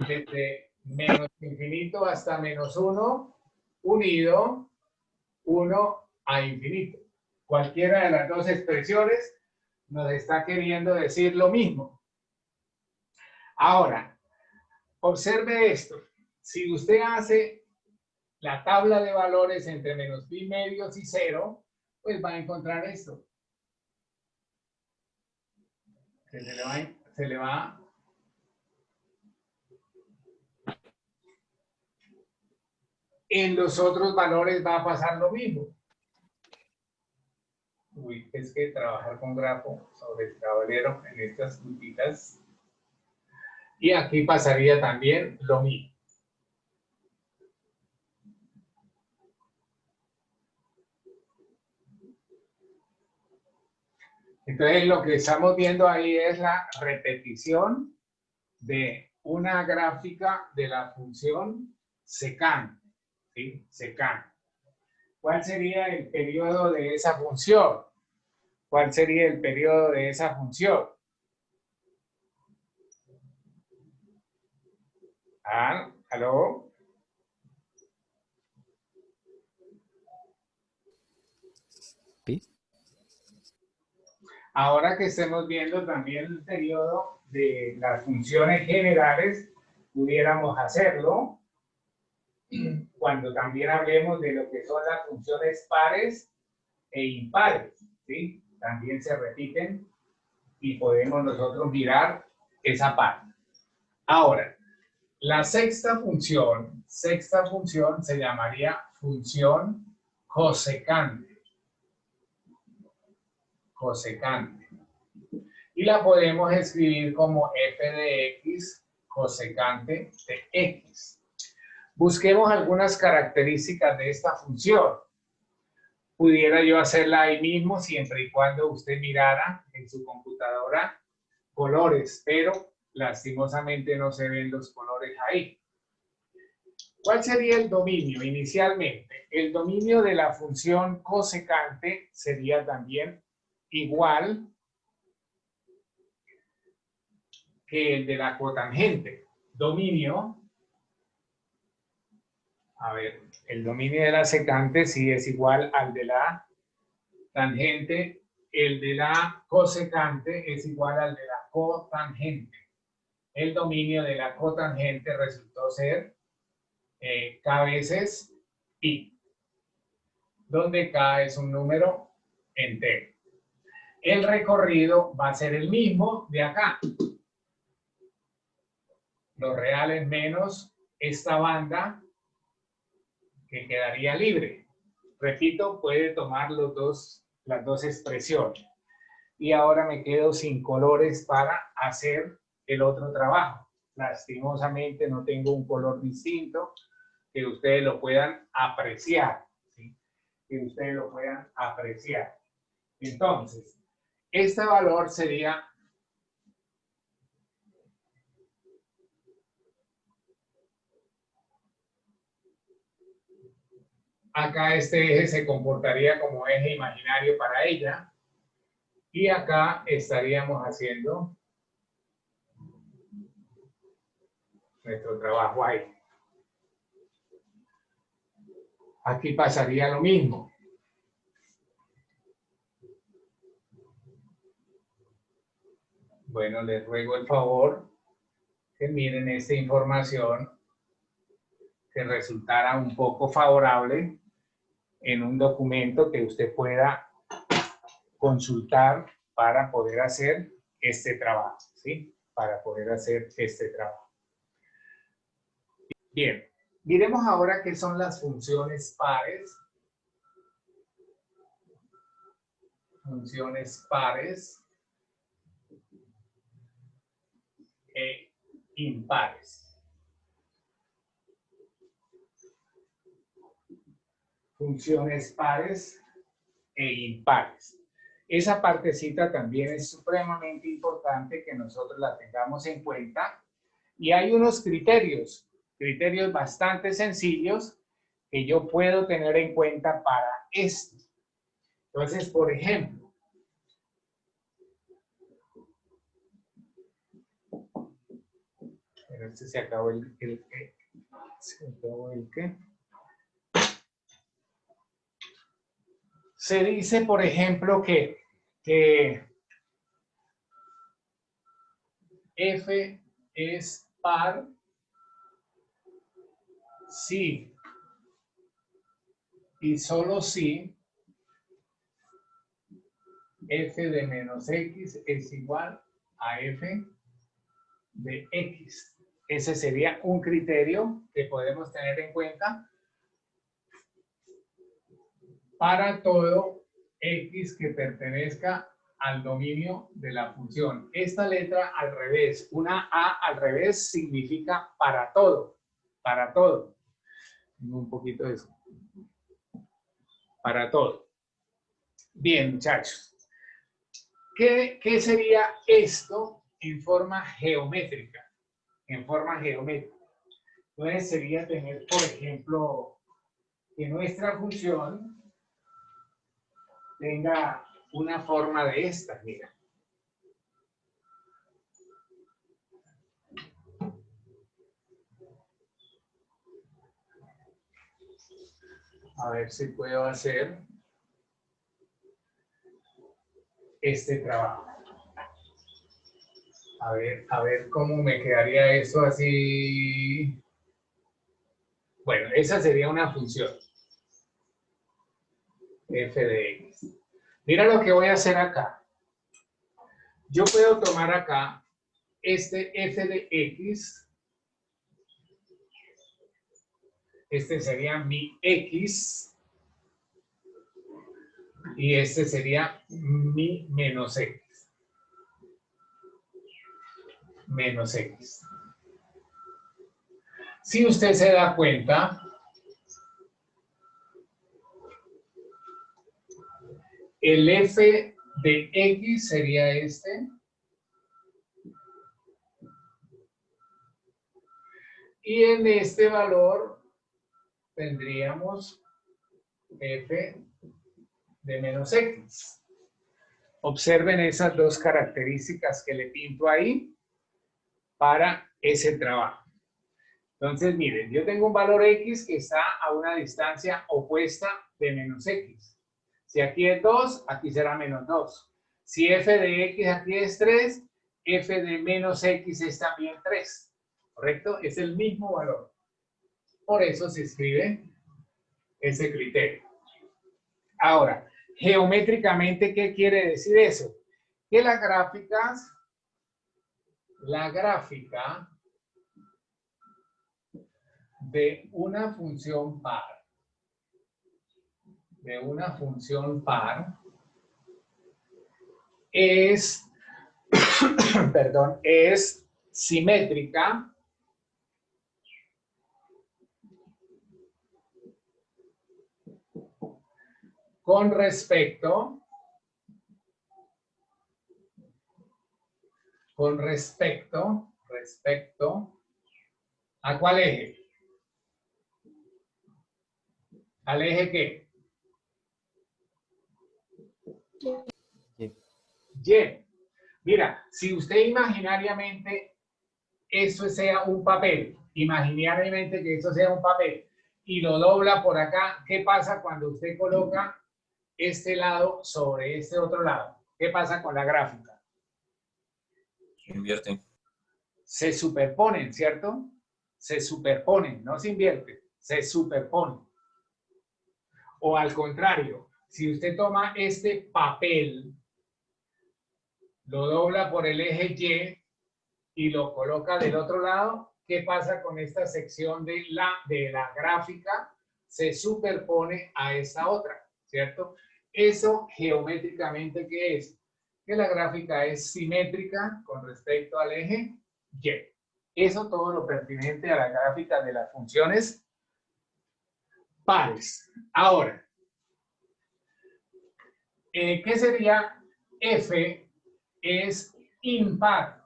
desde menos infinito hasta menos 1, unido 1 a infinito. Cualquiera de las dos expresiones nos está queriendo decir lo mismo. Ahora, observe esto. Si usted hace la tabla de valores entre menos pi medios y 0, pues va a encontrar esto. Se le va En los otros valores va a pasar lo mismo. Uy, es que trabajar con grafo sobre el tablero en estas puntitas. Y aquí pasaría también lo mismo. Entonces lo que estamos viendo ahí es la repetición de una gráfica de la función secante. ¿Sí? Secante. ¿Cuál sería el periodo de esa función? ¿Cuál sería el periodo de esa función? Ah, ¿aló? ¿Pi? Ahora que estemos viendo también el periodo de las funciones generales, pudiéramos hacerlo cuando también hablemos de lo que son las funciones pares e impares, ¿sí? También se repiten y podemos nosotros mirar esa parte. Ahora, la sexta función se llamaría función cosecante. Cosecante. Y la podemos escribir como f de x cosecante de x. Busquemos algunas características de esta función. Pudiera yo hacerla ahí mismo siempre y cuando usted mirara en su computadora colores, pero lastimosamente no se ven los colores ahí. ¿Cuál sería el dominio inicialmente? El dominio de la función cosecante sería también igual que el de la cotangente. Dominio, a ver, el dominio de la secante sí es igual al de la tangente, el de la cosecante es igual al de la cotangente. El dominio de la cotangente resultó ser k veces pi, donde k es un número entero. El recorrido va a ser el mismo de acá. Los reales menos esta banda que quedaría libre. Repito, puede tomar las dos expresiones. Y ahora me quedo sin colores para hacer el otro trabajo. Lastimosamente no tengo un color distinto que ustedes lo puedan apreciar. ¿Sí? Que ustedes lo puedan apreciar. Entonces, este valor sería acá este eje se comportaría como eje imaginario para ella y acá estaríamos haciendo nuestro trabajo ahí. Aquí pasaría lo mismo. Bueno, les ruego el favor que miren esta información que resultara un poco favorable en un documento que usted pueda consultar para poder hacer este trabajo, ¿sí? Para poder hacer este trabajo. Bien, miremos ahora qué son las funciones pares. Funciones pares e impares. Funciones pares e impares. Esa partecita también es supremamente importante que nosotros la tengamos en cuenta. Y hay unos criterios bastante sencillos que yo puedo tener en cuenta para esto. Entonces, por ejemplo, pero se acabó el ¿qué? Se dice, por ejemplo, que F es par si y solo si F de menos X es igual a F de X. Ese sería un criterio que podemos tener en cuenta para todo x que pertenezca al dominio de la función. Esta letra al revés, una A al revés significa para todo, para todo. Tengo un poquito de eso. Para todo. Bien, muchachos. ¿Qué sería esto en forma geométrica? En forma geométrica. Entonces sería tener, por ejemplo, que nuestra función tenga una forma de esta, mira. A ver si puedo hacer este trabajo. A ver cómo me quedaría esto así. Bueno, esa sería una función. F de X. Mira lo que voy a hacer acá. Yo puedo tomar acá este F de X. Este sería mi X. Y este sería mi menos X. Menos X. Si usted se da cuenta, el F de X sería este. Y en este valor tendríamos F de menos X. Observen esas dos características que le pinto ahí para ese trabajo. Entonces, miren, yo tengo un valor X que está a una distancia opuesta de menos X. Si aquí es 2, aquí será menos 2. Si F de X aquí es 3, F de menos X es también 3. ¿Correcto? Es el mismo valor. Por eso se escribe ese criterio. Ahora, geométricamente, ¿qué quiere decir eso? Que la gráfica de una función par, es, perdón, es simétrica con respecto ¿a cuál eje? ¿Al eje qué? Y. Mira, si usted imaginariamente eso sea un papel, imaginariamente que eso sea un papel y lo dobla por acá, ¿qué pasa cuando usted coloca este lado sobre este otro lado? ¿Qué pasa con la gráfica? Se invierte. Se superponen, ¿cierto? Se superponen, no se invierte, se superponen. O al contrario, si usted toma este papel, lo dobla por el eje Y y lo coloca del otro lado, ¿qué pasa con esta sección de la gráfica? Se superpone a esta otra, ¿cierto? Eso geométricamente, ¿qué es? Que la gráfica es simétrica con respecto al eje Y. Eso todo lo pertinente a la gráfica de las funciones pares. Ahora, ¿qué sería F? Es impar.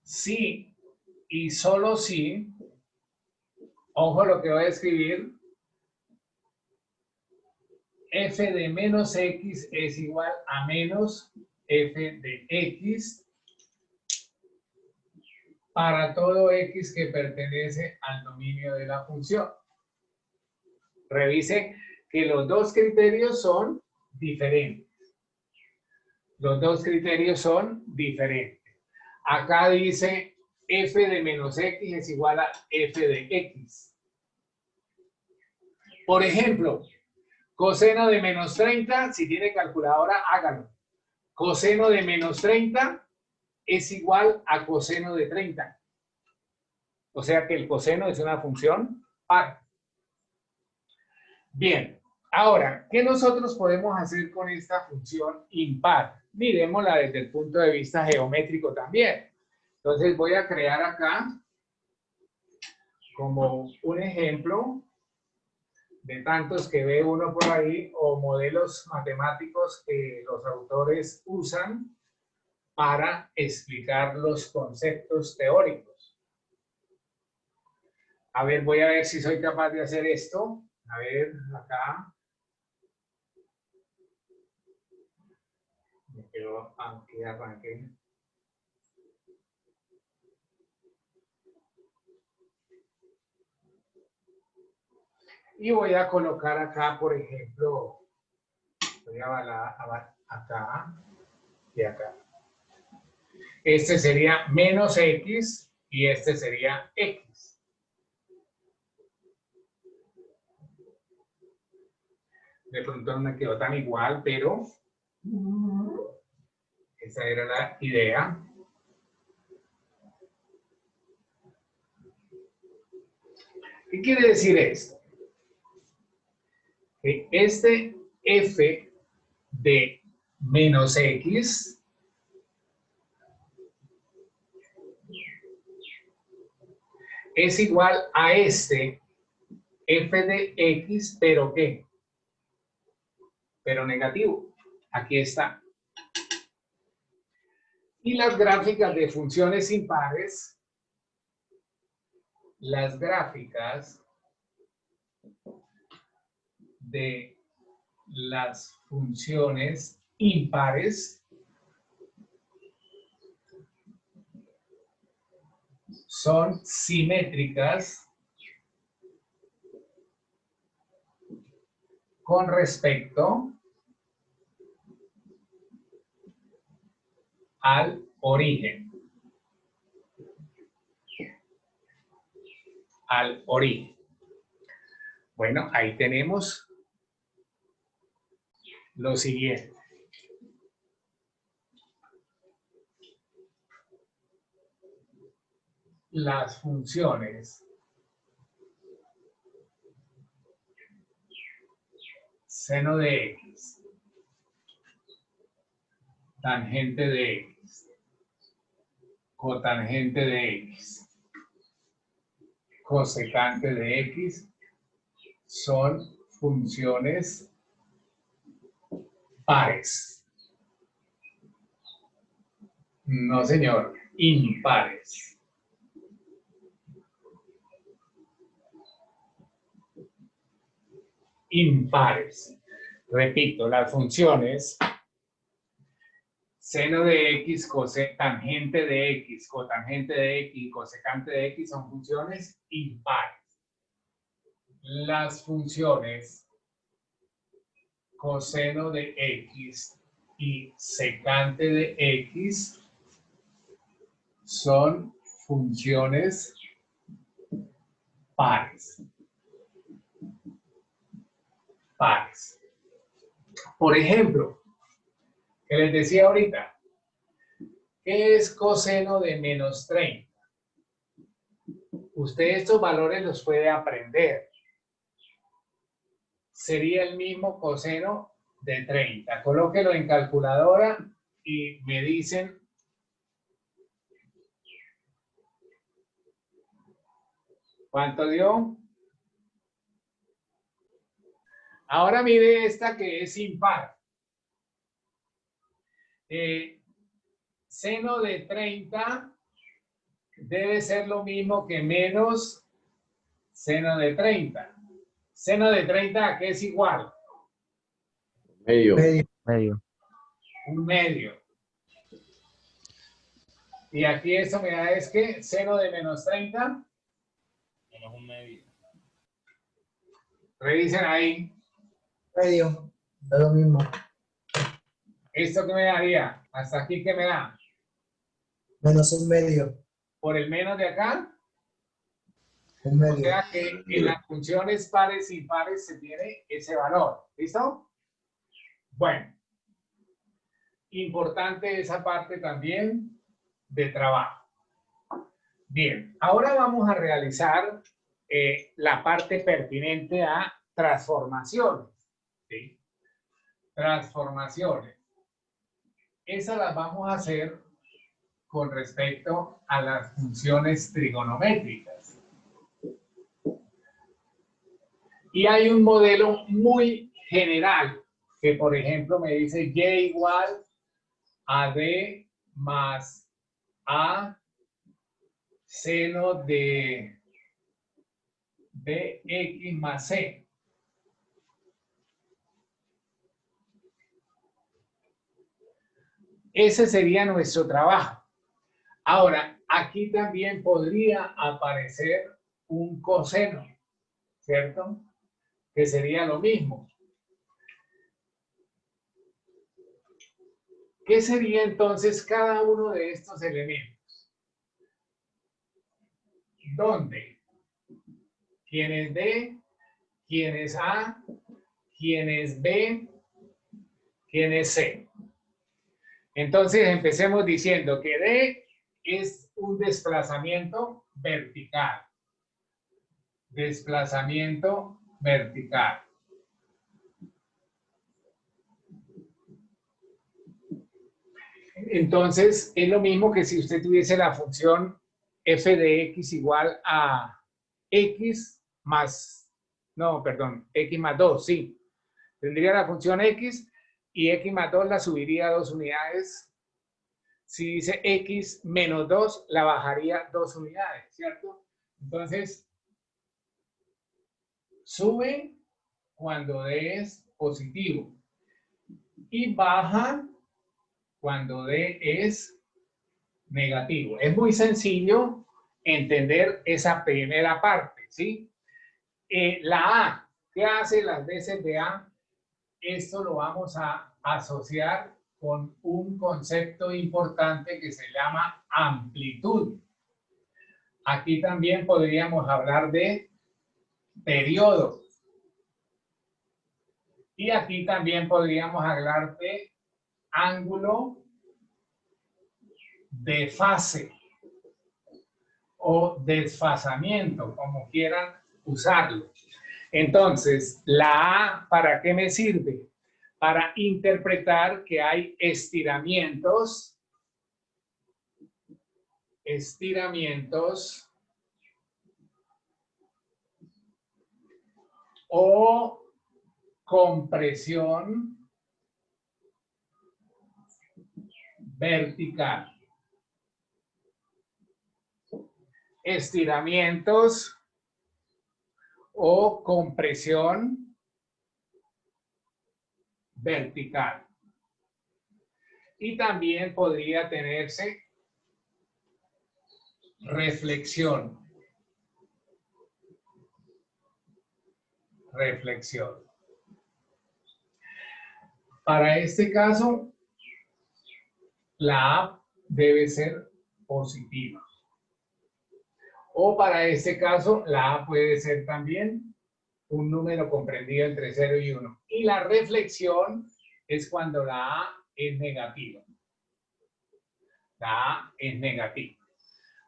Si y solo si, ojo lo que voy a escribir, F de menos X es igual a menos F de X para todo X que pertenece al dominio de la función. Revise que los dos criterios son diferentes. Los dos criterios son diferentes. Acá dice F de menos X es igual a F de X. Por ejemplo, coseno de menos 30, si tiene calculadora, hágalo. Coseno de menos 30 es igual a coseno de 30. O sea que el coseno es una función par. Bien, ahora, ¿qué nosotros podemos hacer con esta función impar? Miremosla desde el punto de vista geométrico también. Entonces voy a crear acá como un ejemplo de tantos que ve uno por ahí o modelos matemáticos que los autores usan para explicar los conceptos teóricos. A ver, voy a ver si soy capaz de hacer esto. A ver, acá. Me quedo aquí, arranqué. Y voy a colocar acá, por ejemplo, voy a acá y acá. Este sería menos X y este sería X. De pronto no me quedó tan igual, pero esa era la idea. ¿Qué quiere decir esto? Que este f de menos x es igual a este f de x, pero ¿qué? Pero negativo. Aquí está. Y las gráficas de funciones impares, las gráficas de las funciones impares son simétricas con respecto al origen. Al origen. Bueno, ahí tenemos lo siguiente. Las funciones seno de x, tangente de x, cotangente de x, cosecante de x son funciones pares. No, señor, impares. Impares. Repito, las funciones seno de x, tangente de x, cotangente de x y cosecante de x son funciones impares. Las funciones coseno de x y secante de x son funciones pares. Pares. Por ejemplo, que les decía ahorita, ¿qué es coseno de menos 30? Usted estos valores los puede aprender. Sería el mismo coseno de 30. Colóquelo en calculadora y me dicen ¿cuánto dio? Ahora mire esta que es impar. Seno de 30 debe ser lo mismo que menos seno de 30. Seno de 30, ¿a qué es igual? Medio. Medio. Un medio. Y aquí esto me da es que seno de menos 30. Menos un medio. Revisen ahí. Medio, es lo mismo. ¿Esto qué me daría? ¿Hasta aquí qué me da? Menos un medio. ¿Por el menos de acá? Un medio. O sea que en las funciones pares y impares se tiene ese valor. ¿Listo? Bueno. Importante esa parte también de trabajo. Bien, ahora vamos a realizar la parte pertinente a transformaciones. ¿Sí? Transformaciones. Esas las vamos a hacer con respecto a las funciones trigonométricas. Y hay un modelo muy general que, por ejemplo, me dice y igual a d más a seno de bx más c. Ese sería nuestro trabajo. Ahora, aquí también podría aparecer un coseno, ¿cierto? Que sería lo mismo. ¿Qué sería entonces cada uno de estos elementos? ¿Dónde? ¿Quién es D? ¿Quién es A? ¿Quién es B? ¿Quién es C? Entonces empecemos diciendo que D es un desplazamiento vertical. Desplazamiento vertical. Entonces es lo mismo que si usted tuviese la función f de x igual a x más, no, perdón, x más 2, sí. Tendría la función x y x más 2 la subiría 2 unidades. Si dice x menos 2, la bajaría 2 unidades, ¿cierto? Entonces, sube cuando d es positivo y baja cuando d es negativo. Es muy sencillo entender esa primera parte, ¿sí? La A, ¿qué hace las veces de A? Esto lo vamos a asociar con un concepto importante que se llama amplitud. Aquí también podríamos hablar de periodo. Y aquí también podríamos hablar de ángulo de fase o desfasamiento, como quieran usarlo. Entonces, la A, ¿para qué me sirve? Para interpretar que hay estiramientos o compresión vertical. Estiramientos o compresión vertical. Y también podría tenerse reflexión. Reflexión. Para este caso, la A debe ser positiva. O para este caso, la A puede ser también un número comprendido entre 0 y 1. Y la reflexión es cuando la A es negativa. La A es negativa.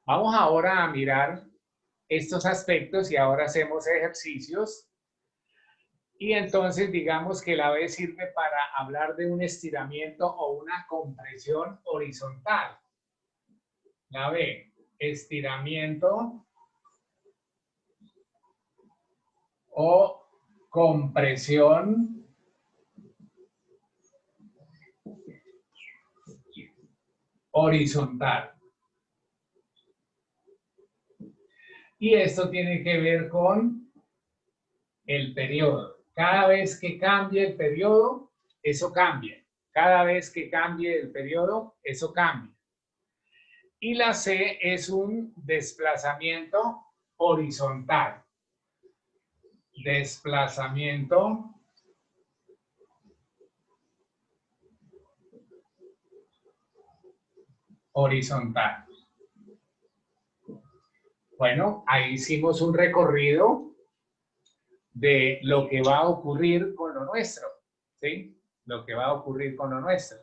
Vamos ahora a mirar estos aspectos y ahora hacemos ejercicios. Y entonces digamos que la B sirve para hablar de un estiramiento o una compresión horizontal. La B, estiramiento o compresión horizontal. Y esto tiene que ver con el periodo. Cada vez que cambie el periodo, eso cambia. Cada vez que cambie el periodo, eso cambia. Y la C es un desplazamiento horizontal. Desplazamiento horizontal. Bueno, ahí hicimos un recorrido de lo que va a ocurrir con lo nuestro, ¿sí? Lo que va a ocurrir con lo nuestro.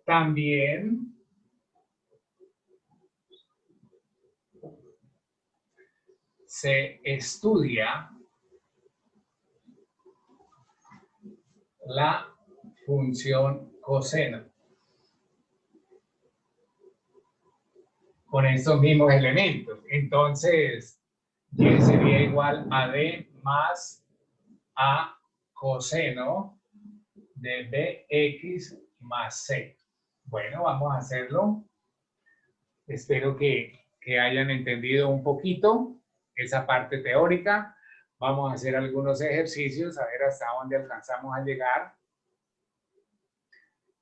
También se estudia la función coseno con estos mismos elementos. Entonces, y sería igual a D más A coseno de BX más C. Bueno, vamos a hacerlo. Espero que hayan entendido un poquito esa parte teórica. Vamos a hacer algunos ejercicios, a ver hasta dónde alcanzamos a llegar.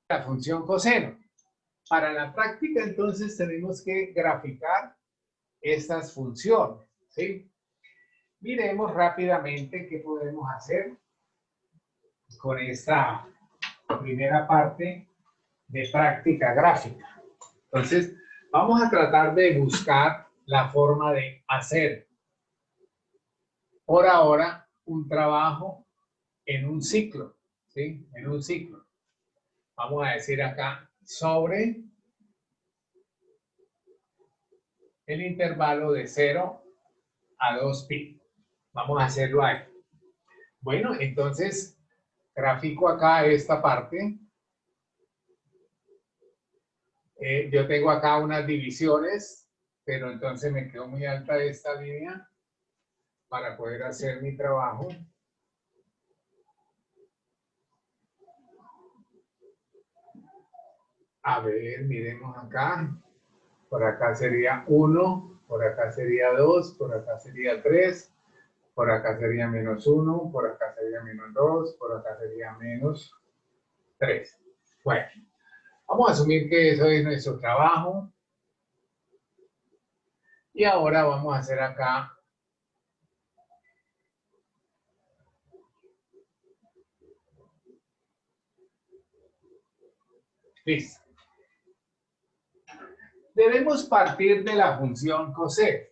La función coseno. Para la práctica, entonces, tenemos que graficar estas funciones, ¿sí? Miremos rápidamente qué podemos hacer con esta primera parte de práctica gráfica. Entonces, vamos a tratar de buscar la forma de hacer, por ahora, un trabajo en un ciclo, ¿sí? En un ciclo. Vamos a decir acá, sobre el intervalo de 0 a 2pi. Vamos a hacerlo ahí. Bueno, entonces, grafico acá esta parte. Yo tengo acá unas divisiones, pero entonces me quedó muy alta esta línea para poder hacer mi trabajo. A ver, miremos acá. Por acá sería 1, por acá sería 2, por acá sería 3, por acá sería menos 1, por acá sería menos 2, por acá sería menos 3. Bueno, vamos a asumir que eso es nuestro trabajo. Y ahora vamos a hacer acá listo. Debemos partir de la función coseno.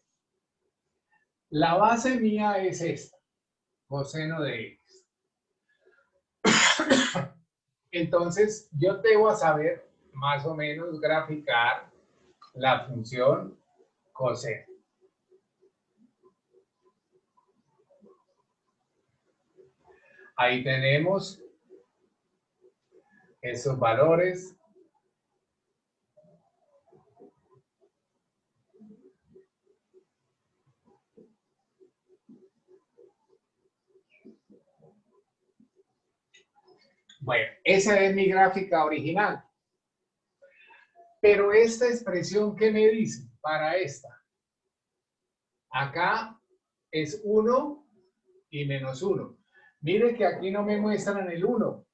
La base mía es esta, coseno de x. Entonces, yo debo saber más o menos graficar la función coseno. Ahí tenemos esos valores. Bueno, esa es mi gráfica original. Pero esta expresión, ¿qué me dice para esta? Acá es 1 y menos 1. Mire que aquí no me muestran el 1.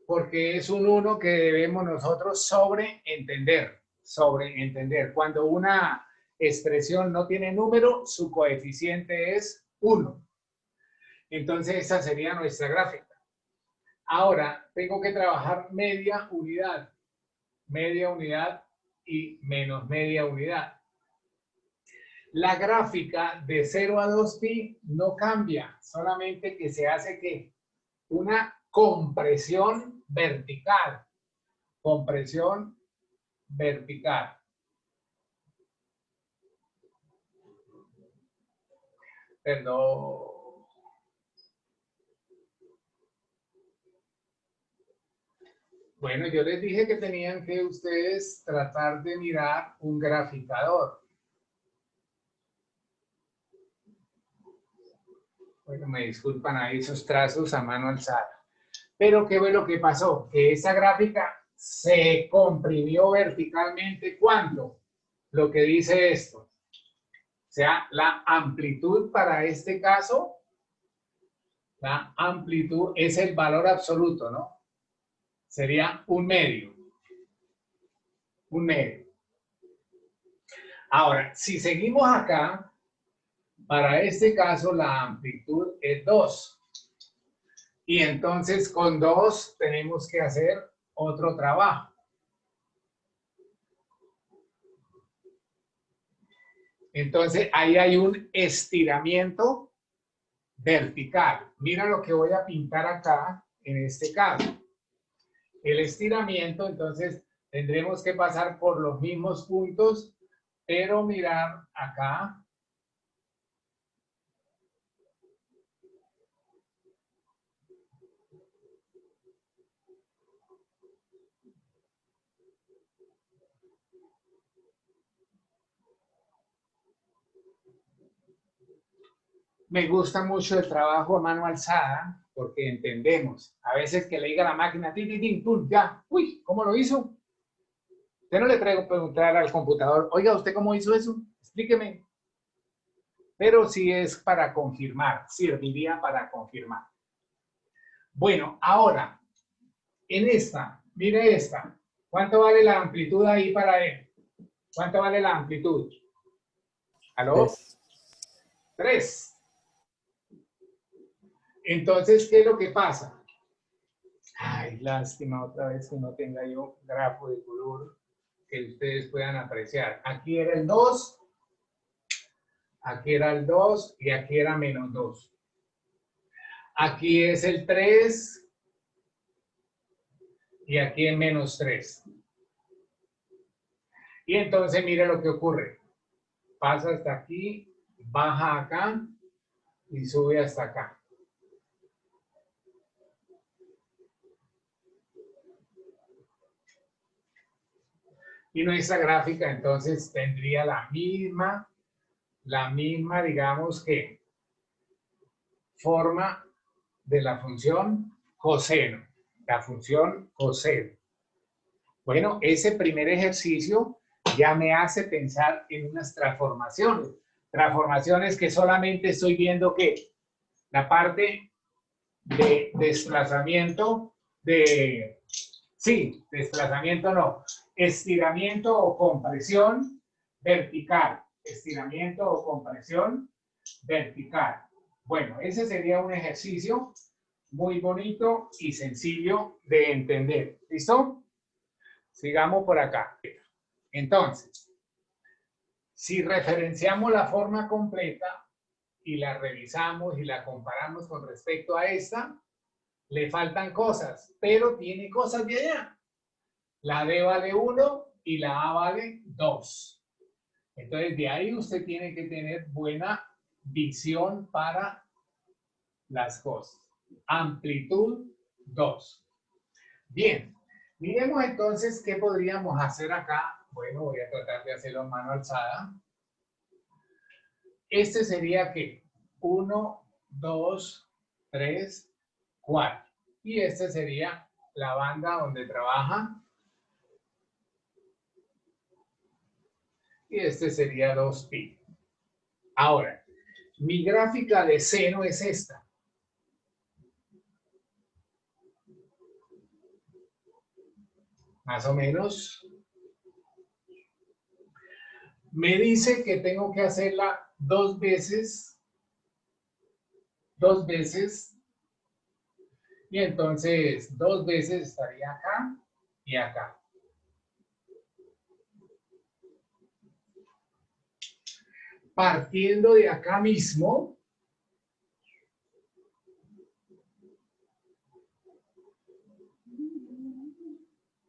Porque es un 1 que debemos nosotros sobreentender. Sobreentender. Cuando una expresión no tiene número, su coeficiente es 1. Entonces, esa sería nuestra gráfica. Ahora, tengo que trabajar media unidad y menos media unidad. La gráfica de 0 a 2pi no cambia, solamente que se hace ¿qué? Una compresión vertical. Compresión vertical. Perdón. Bueno, yo les dije que tenían que ustedes tratar de mirar un graficador. Bueno, me disculpan ahí esos trazos a mano alzada. Pero ¿qué fue lo que pasó? Que esa gráfica se comprimió verticalmente. ¿Cuánto? Lo que dice esto. O sea, la amplitud para este caso, la amplitud es el valor absoluto, ¿no? Sería un medio. Un medio. Ahora, si seguimos acá, para este caso la amplitud es 2. Y entonces con 2 tenemos que hacer otro trabajo. Entonces ahí hay un estiramiento vertical. Mira lo que voy a pintar acá en este caso. El estiramiento, entonces tendremos que pasar por los mismos puntos, pero mirar acá. Me gusta mucho el trabajo a mano alzada porque entendemos. A veces que le diga a la máquina, tin, tin, tin, pum, ya, uy, ¿cómo lo hizo? Usted no le traigo preguntar al computador, oiga, ¿usted cómo hizo eso? Explíqueme. Pero sí es para confirmar, serviría para confirmar. Bueno, ahora, en esta, mire esta. ¿Cuánto vale la amplitud ahí para él? ¿Cuánto vale la amplitud? ¿Aló? 3. Entonces, ¿qué es lo que pasa? Ay, lástima otra vez que no tenga yo grafo de color que ustedes puedan apreciar. Aquí era el 2, aquí era el 2 y aquí era menos 2. Aquí es el 3 y aquí es menos 3. Y entonces mire lo que ocurre. Pasa hasta aquí, baja acá y sube hasta acá. Y nuestra gráfica entonces tendría la misma, digamos que, forma de la función coseno. La función coseno. Bueno, ese primer ejercicio ya me hace pensar en unas transformaciones. Transformaciones que solamente estoy viendo que la parte de desplazamiento desplazamiento no, estiramiento o compresión vertical, estiramiento o compresión vertical. Bueno, ese sería un ejercicio muy bonito y sencillo de entender. ¿Listo? Sigamos por acá. Entonces, si referenciamos la forma completa y la revisamos y la comparamos con respecto a esta, le faltan cosas, pero tiene cosas de allá. La D vale 1 y la A vale 2. Entonces, de ahí usted tiene que tener buena visión para las cosas. Amplitud 2. Bien, miremos entonces qué podríamos hacer acá. Bueno, voy a tratar de hacerlo a mano alzada. Este sería ¿qué? 1, 2, 3, 4. Y este sería la banda donde trabaja. Y este sería 2pi. Ahora, mi gráfica de seno es esta. Más o menos. Me dice que tengo que hacerla 2 veces. 2 veces. Y entonces 2 veces estaría acá y acá. Partiendo de acá mismo,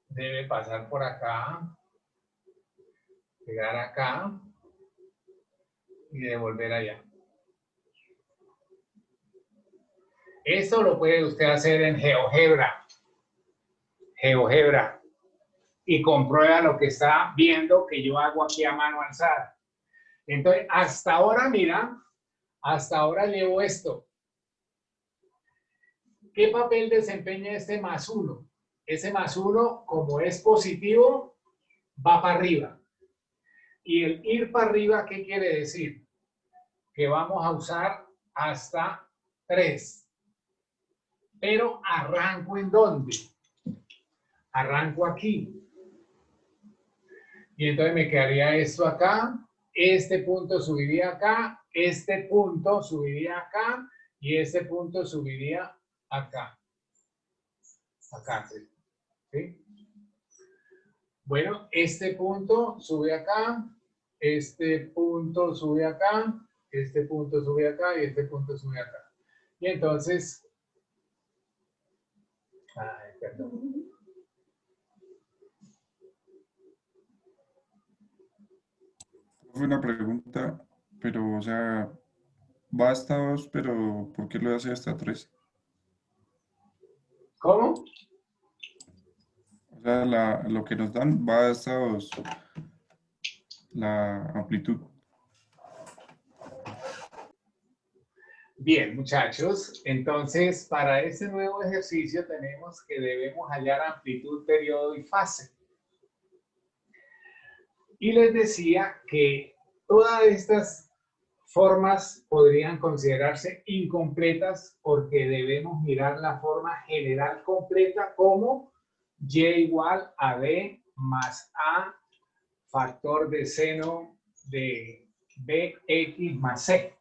debe pasar por acá, llegar acá y devolver allá. Esto lo puede usted hacer en GeoGebra. GeoGebra. Y comprueba lo que está viendo que yo hago aquí a mano alzada. Entonces, hasta ahora, mira, hasta ahora llevo esto. ¿Qué papel desempeña este más 1? Ese más 1, como es positivo, va para arriba. Y el ir para arriba, ¿qué quiere decir? Que vamos a usar hasta 3. Pero arranco ¿en dónde? Arranco aquí. Y entonces me quedaría esto acá. Este punto subiría acá. Este punto subiría acá. Y este punto subiría acá. Acá, ¿sí? Bueno, este punto sube acá. Este punto sube acá. Este punto sube acá. Y este punto sube acá. Y entonces... Ay, perdón. Fue una pregunta, pero, o sea, va hasta 2, pero ¿por qué lo hace hasta 3? ¿Cómo? O sea, lo que nos dan va hasta 2, la amplitud. Bien, muchachos, entonces para este nuevo ejercicio tenemos que debemos hallar amplitud, periodo y fase. Y les decía que todas estas formas podrían considerarse incompletas porque debemos mirar la forma general completa como y igual a b más a factor de seno de bx más c.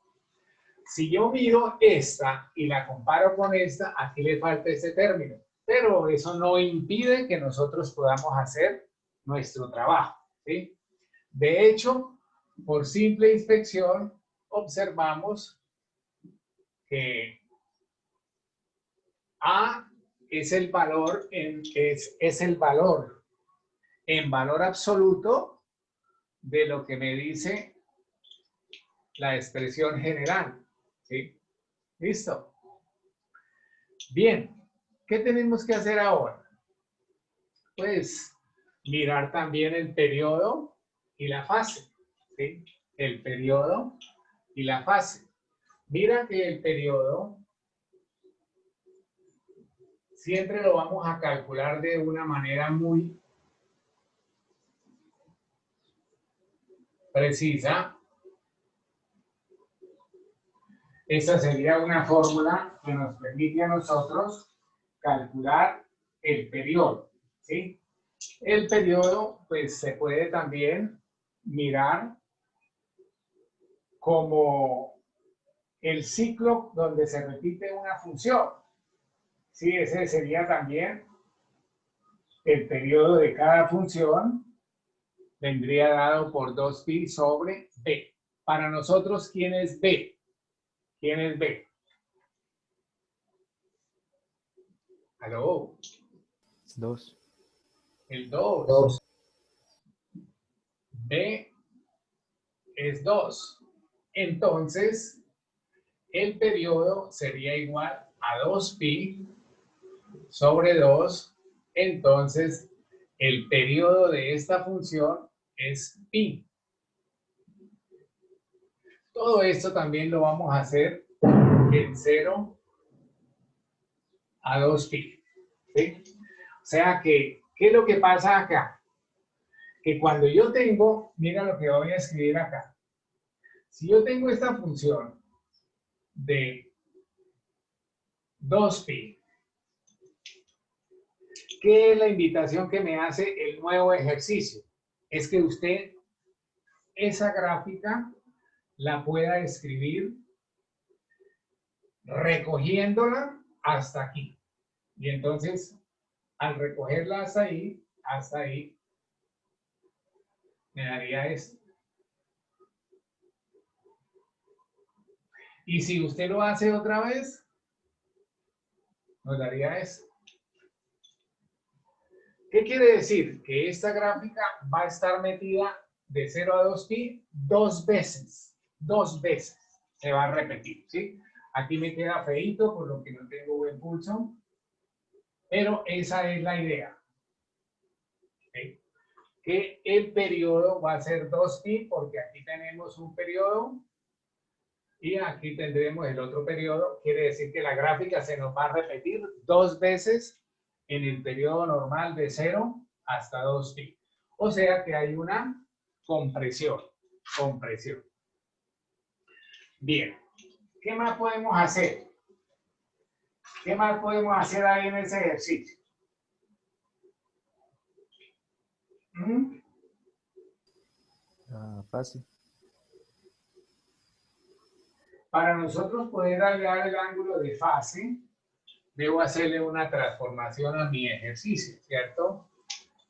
Si yo miro esta y la comparo con esta, aquí le falta este término, pero eso no impide que nosotros podamos hacer nuestro trabajo, ¿sí? De hecho, por simple inspección, observamos que A es el valor en valor absoluto de lo que me dice la expresión general, ¿sí? ¿Listo? Bien, ¿qué tenemos que hacer ahora? Pues mirar también el periodo y la fase, ¿sí? El periodo y la fase. Mira que el periodo siempre lo vamos a calcular de una manera muy precisa. Esa sería una fórmula que nos permite a nosotros calcular el periodo, ¿sí? El periodo, pues, se puede también mirar como el ciclo donde se repite una función. Sí, ese sería también el periodo de cada función, vendría dado por 2pi sobre b. Para nosotros, ¿quién es b? ¿Quién es b? ¿Aló? 2. El 2. 2. B es 2. Entonces, el periodo sería igual a 2pi sobre 2. Entonces, el periodo de esta función es pi. Todo esto también lo vamos a hacer en 0 a 2pi. ¿Sí? O sea que, ¿qué es lo que pasa acá? Que cuando yo tengo, mira lo que voy a escribir acá. Si yo tengo esta función de 2pi, ¿qué es la invitación que me hace el nuevo ejercicio? Es que usted esa gráfica la pueda escribir recogiéndola hasta aquí. Y entonces, al recogerla hasta ahí, me daría esto. Y si usted lo hace otra vez, nos daría esto. ¿Qué quiere decir? Que esta gráfica va a estar metida de 0 a 2pi 2 veces. 2 veces. Se va a repetir, ¿sí? Aquí me queda feíto por lo que no tengo buen pulso. Pero esa es la idea. ¿Sí? Que el periodo va a ser 2pi porque aquí tenemos un periodo y aquí tendremos el otro periodo. Quiere decir que la gráfica se nos va a repetir 2 veces en el periodo normal de 0 hasta 2pi. O sea que hay una compresión. Compresión. Bien. ¿Qué más podemos hacer? ¿Qué más podemos hacer ahí en ese ejercicio? Fácil. Para nosotros poder hallar el ángulo de fase, debo hacerle una transformación a mi ejercicio, ¿cierto?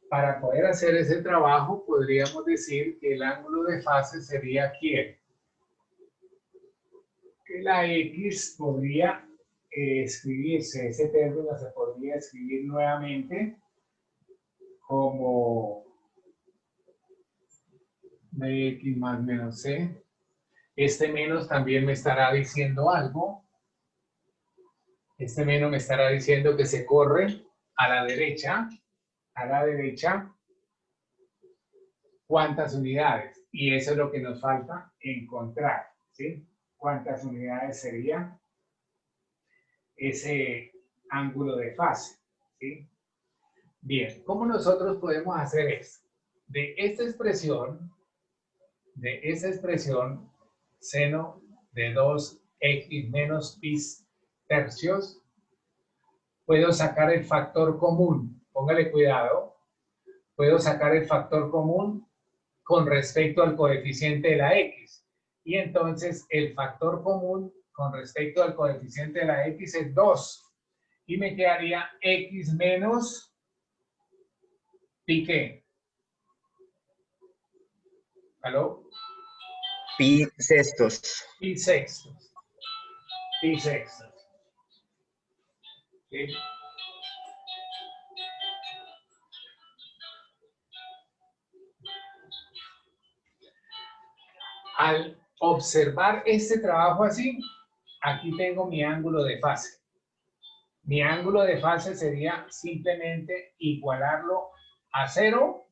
Para poder hacer ese trabajo, podríamos decir que el ángulo de fase sería ¿quién? Que la X podría escribirse, ese término se podría escribir nuevamente como de x más menos c. Este menos también me estará diciendo algo. Este menos me estará diciendo que se corre a la derecha. A la derecha. ¿Cuántas unidades? Y eso es lo que nos falta encontrar, ¿sí? ¿Cuántas unidades sería ese ángulo de fase? ¿Sí? Bien, ¿cómo nosotros podemos hacer esto? De esta expresión, seno de 2x menos pi tercios, puedo sacar el factor común. Póngale cuidado. Puedo sacar el factor común con respecto al coeficiente de la x. Y entonces el factor común con respecto al coeficiente de la x es 2. Y me quedaría x menos pi ¿qué? ¿Aló? Pi sextos. Pi sextos. Pi sextos. ¿Sí? Al observar este trabajo así, aquí tengo mi ángulo de fase. Mi ángulo de fase sería simplemente igualarlo a 0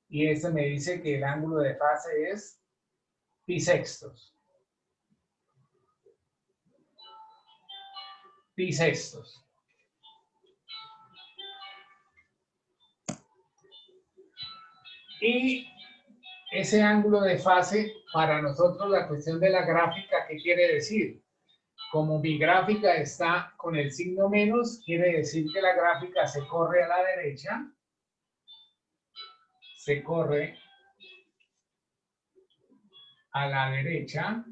y este me dice que el ángulo de fase es pi sextos. Pi sextos. Y ese ángulo de fase, para nosotros la cuestión de la gráfica, ¿qué quiere decir? Como mi gráfica está con el signo menos, quiere decir que la gráfica se corre a la derecha. Se corre a la derecha.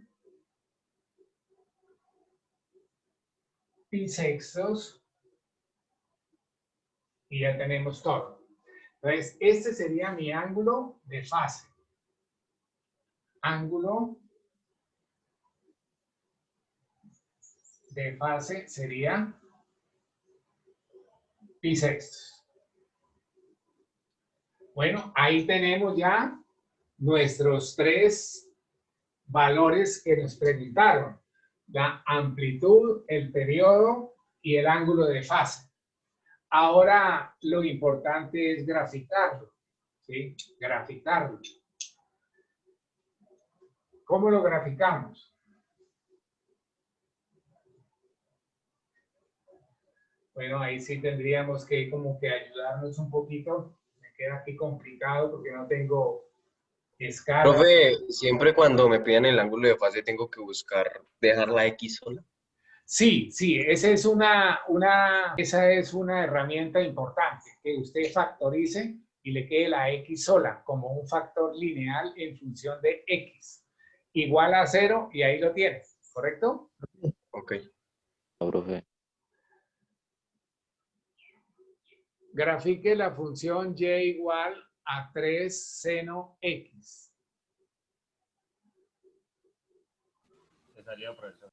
Pi sextos. Y ya tenemos todo. Entonces, este sería mi ángulo de fase. Ángulo de fase sería pi sextos. Bueno, ahí tenemos ya nuestros 3 valores que nos preguntaron. La amplitud, el periodo y el ángulo de fase. Ahora lo importante es graficarlo. ¿Sí? Graficarlo. ¿Cómo lo graficamos? Bueno, ahí sí tendríamos que como que ayudarnos un poquito. Me queda aquí complicado porque no tengo escala. Profe, siempre cuando me piden el ángulo de fase tengo que buscar dejar la X sola. Sí, sí, esa es una herramienta importante, que usted factorice y le quede la X sola como un factor lineal en función de X. Igual a 0 y ahí lo tiene, ¿correcto? Ok. Profe. Grafique la función y igual a 3 seno X. Se salió, profesor.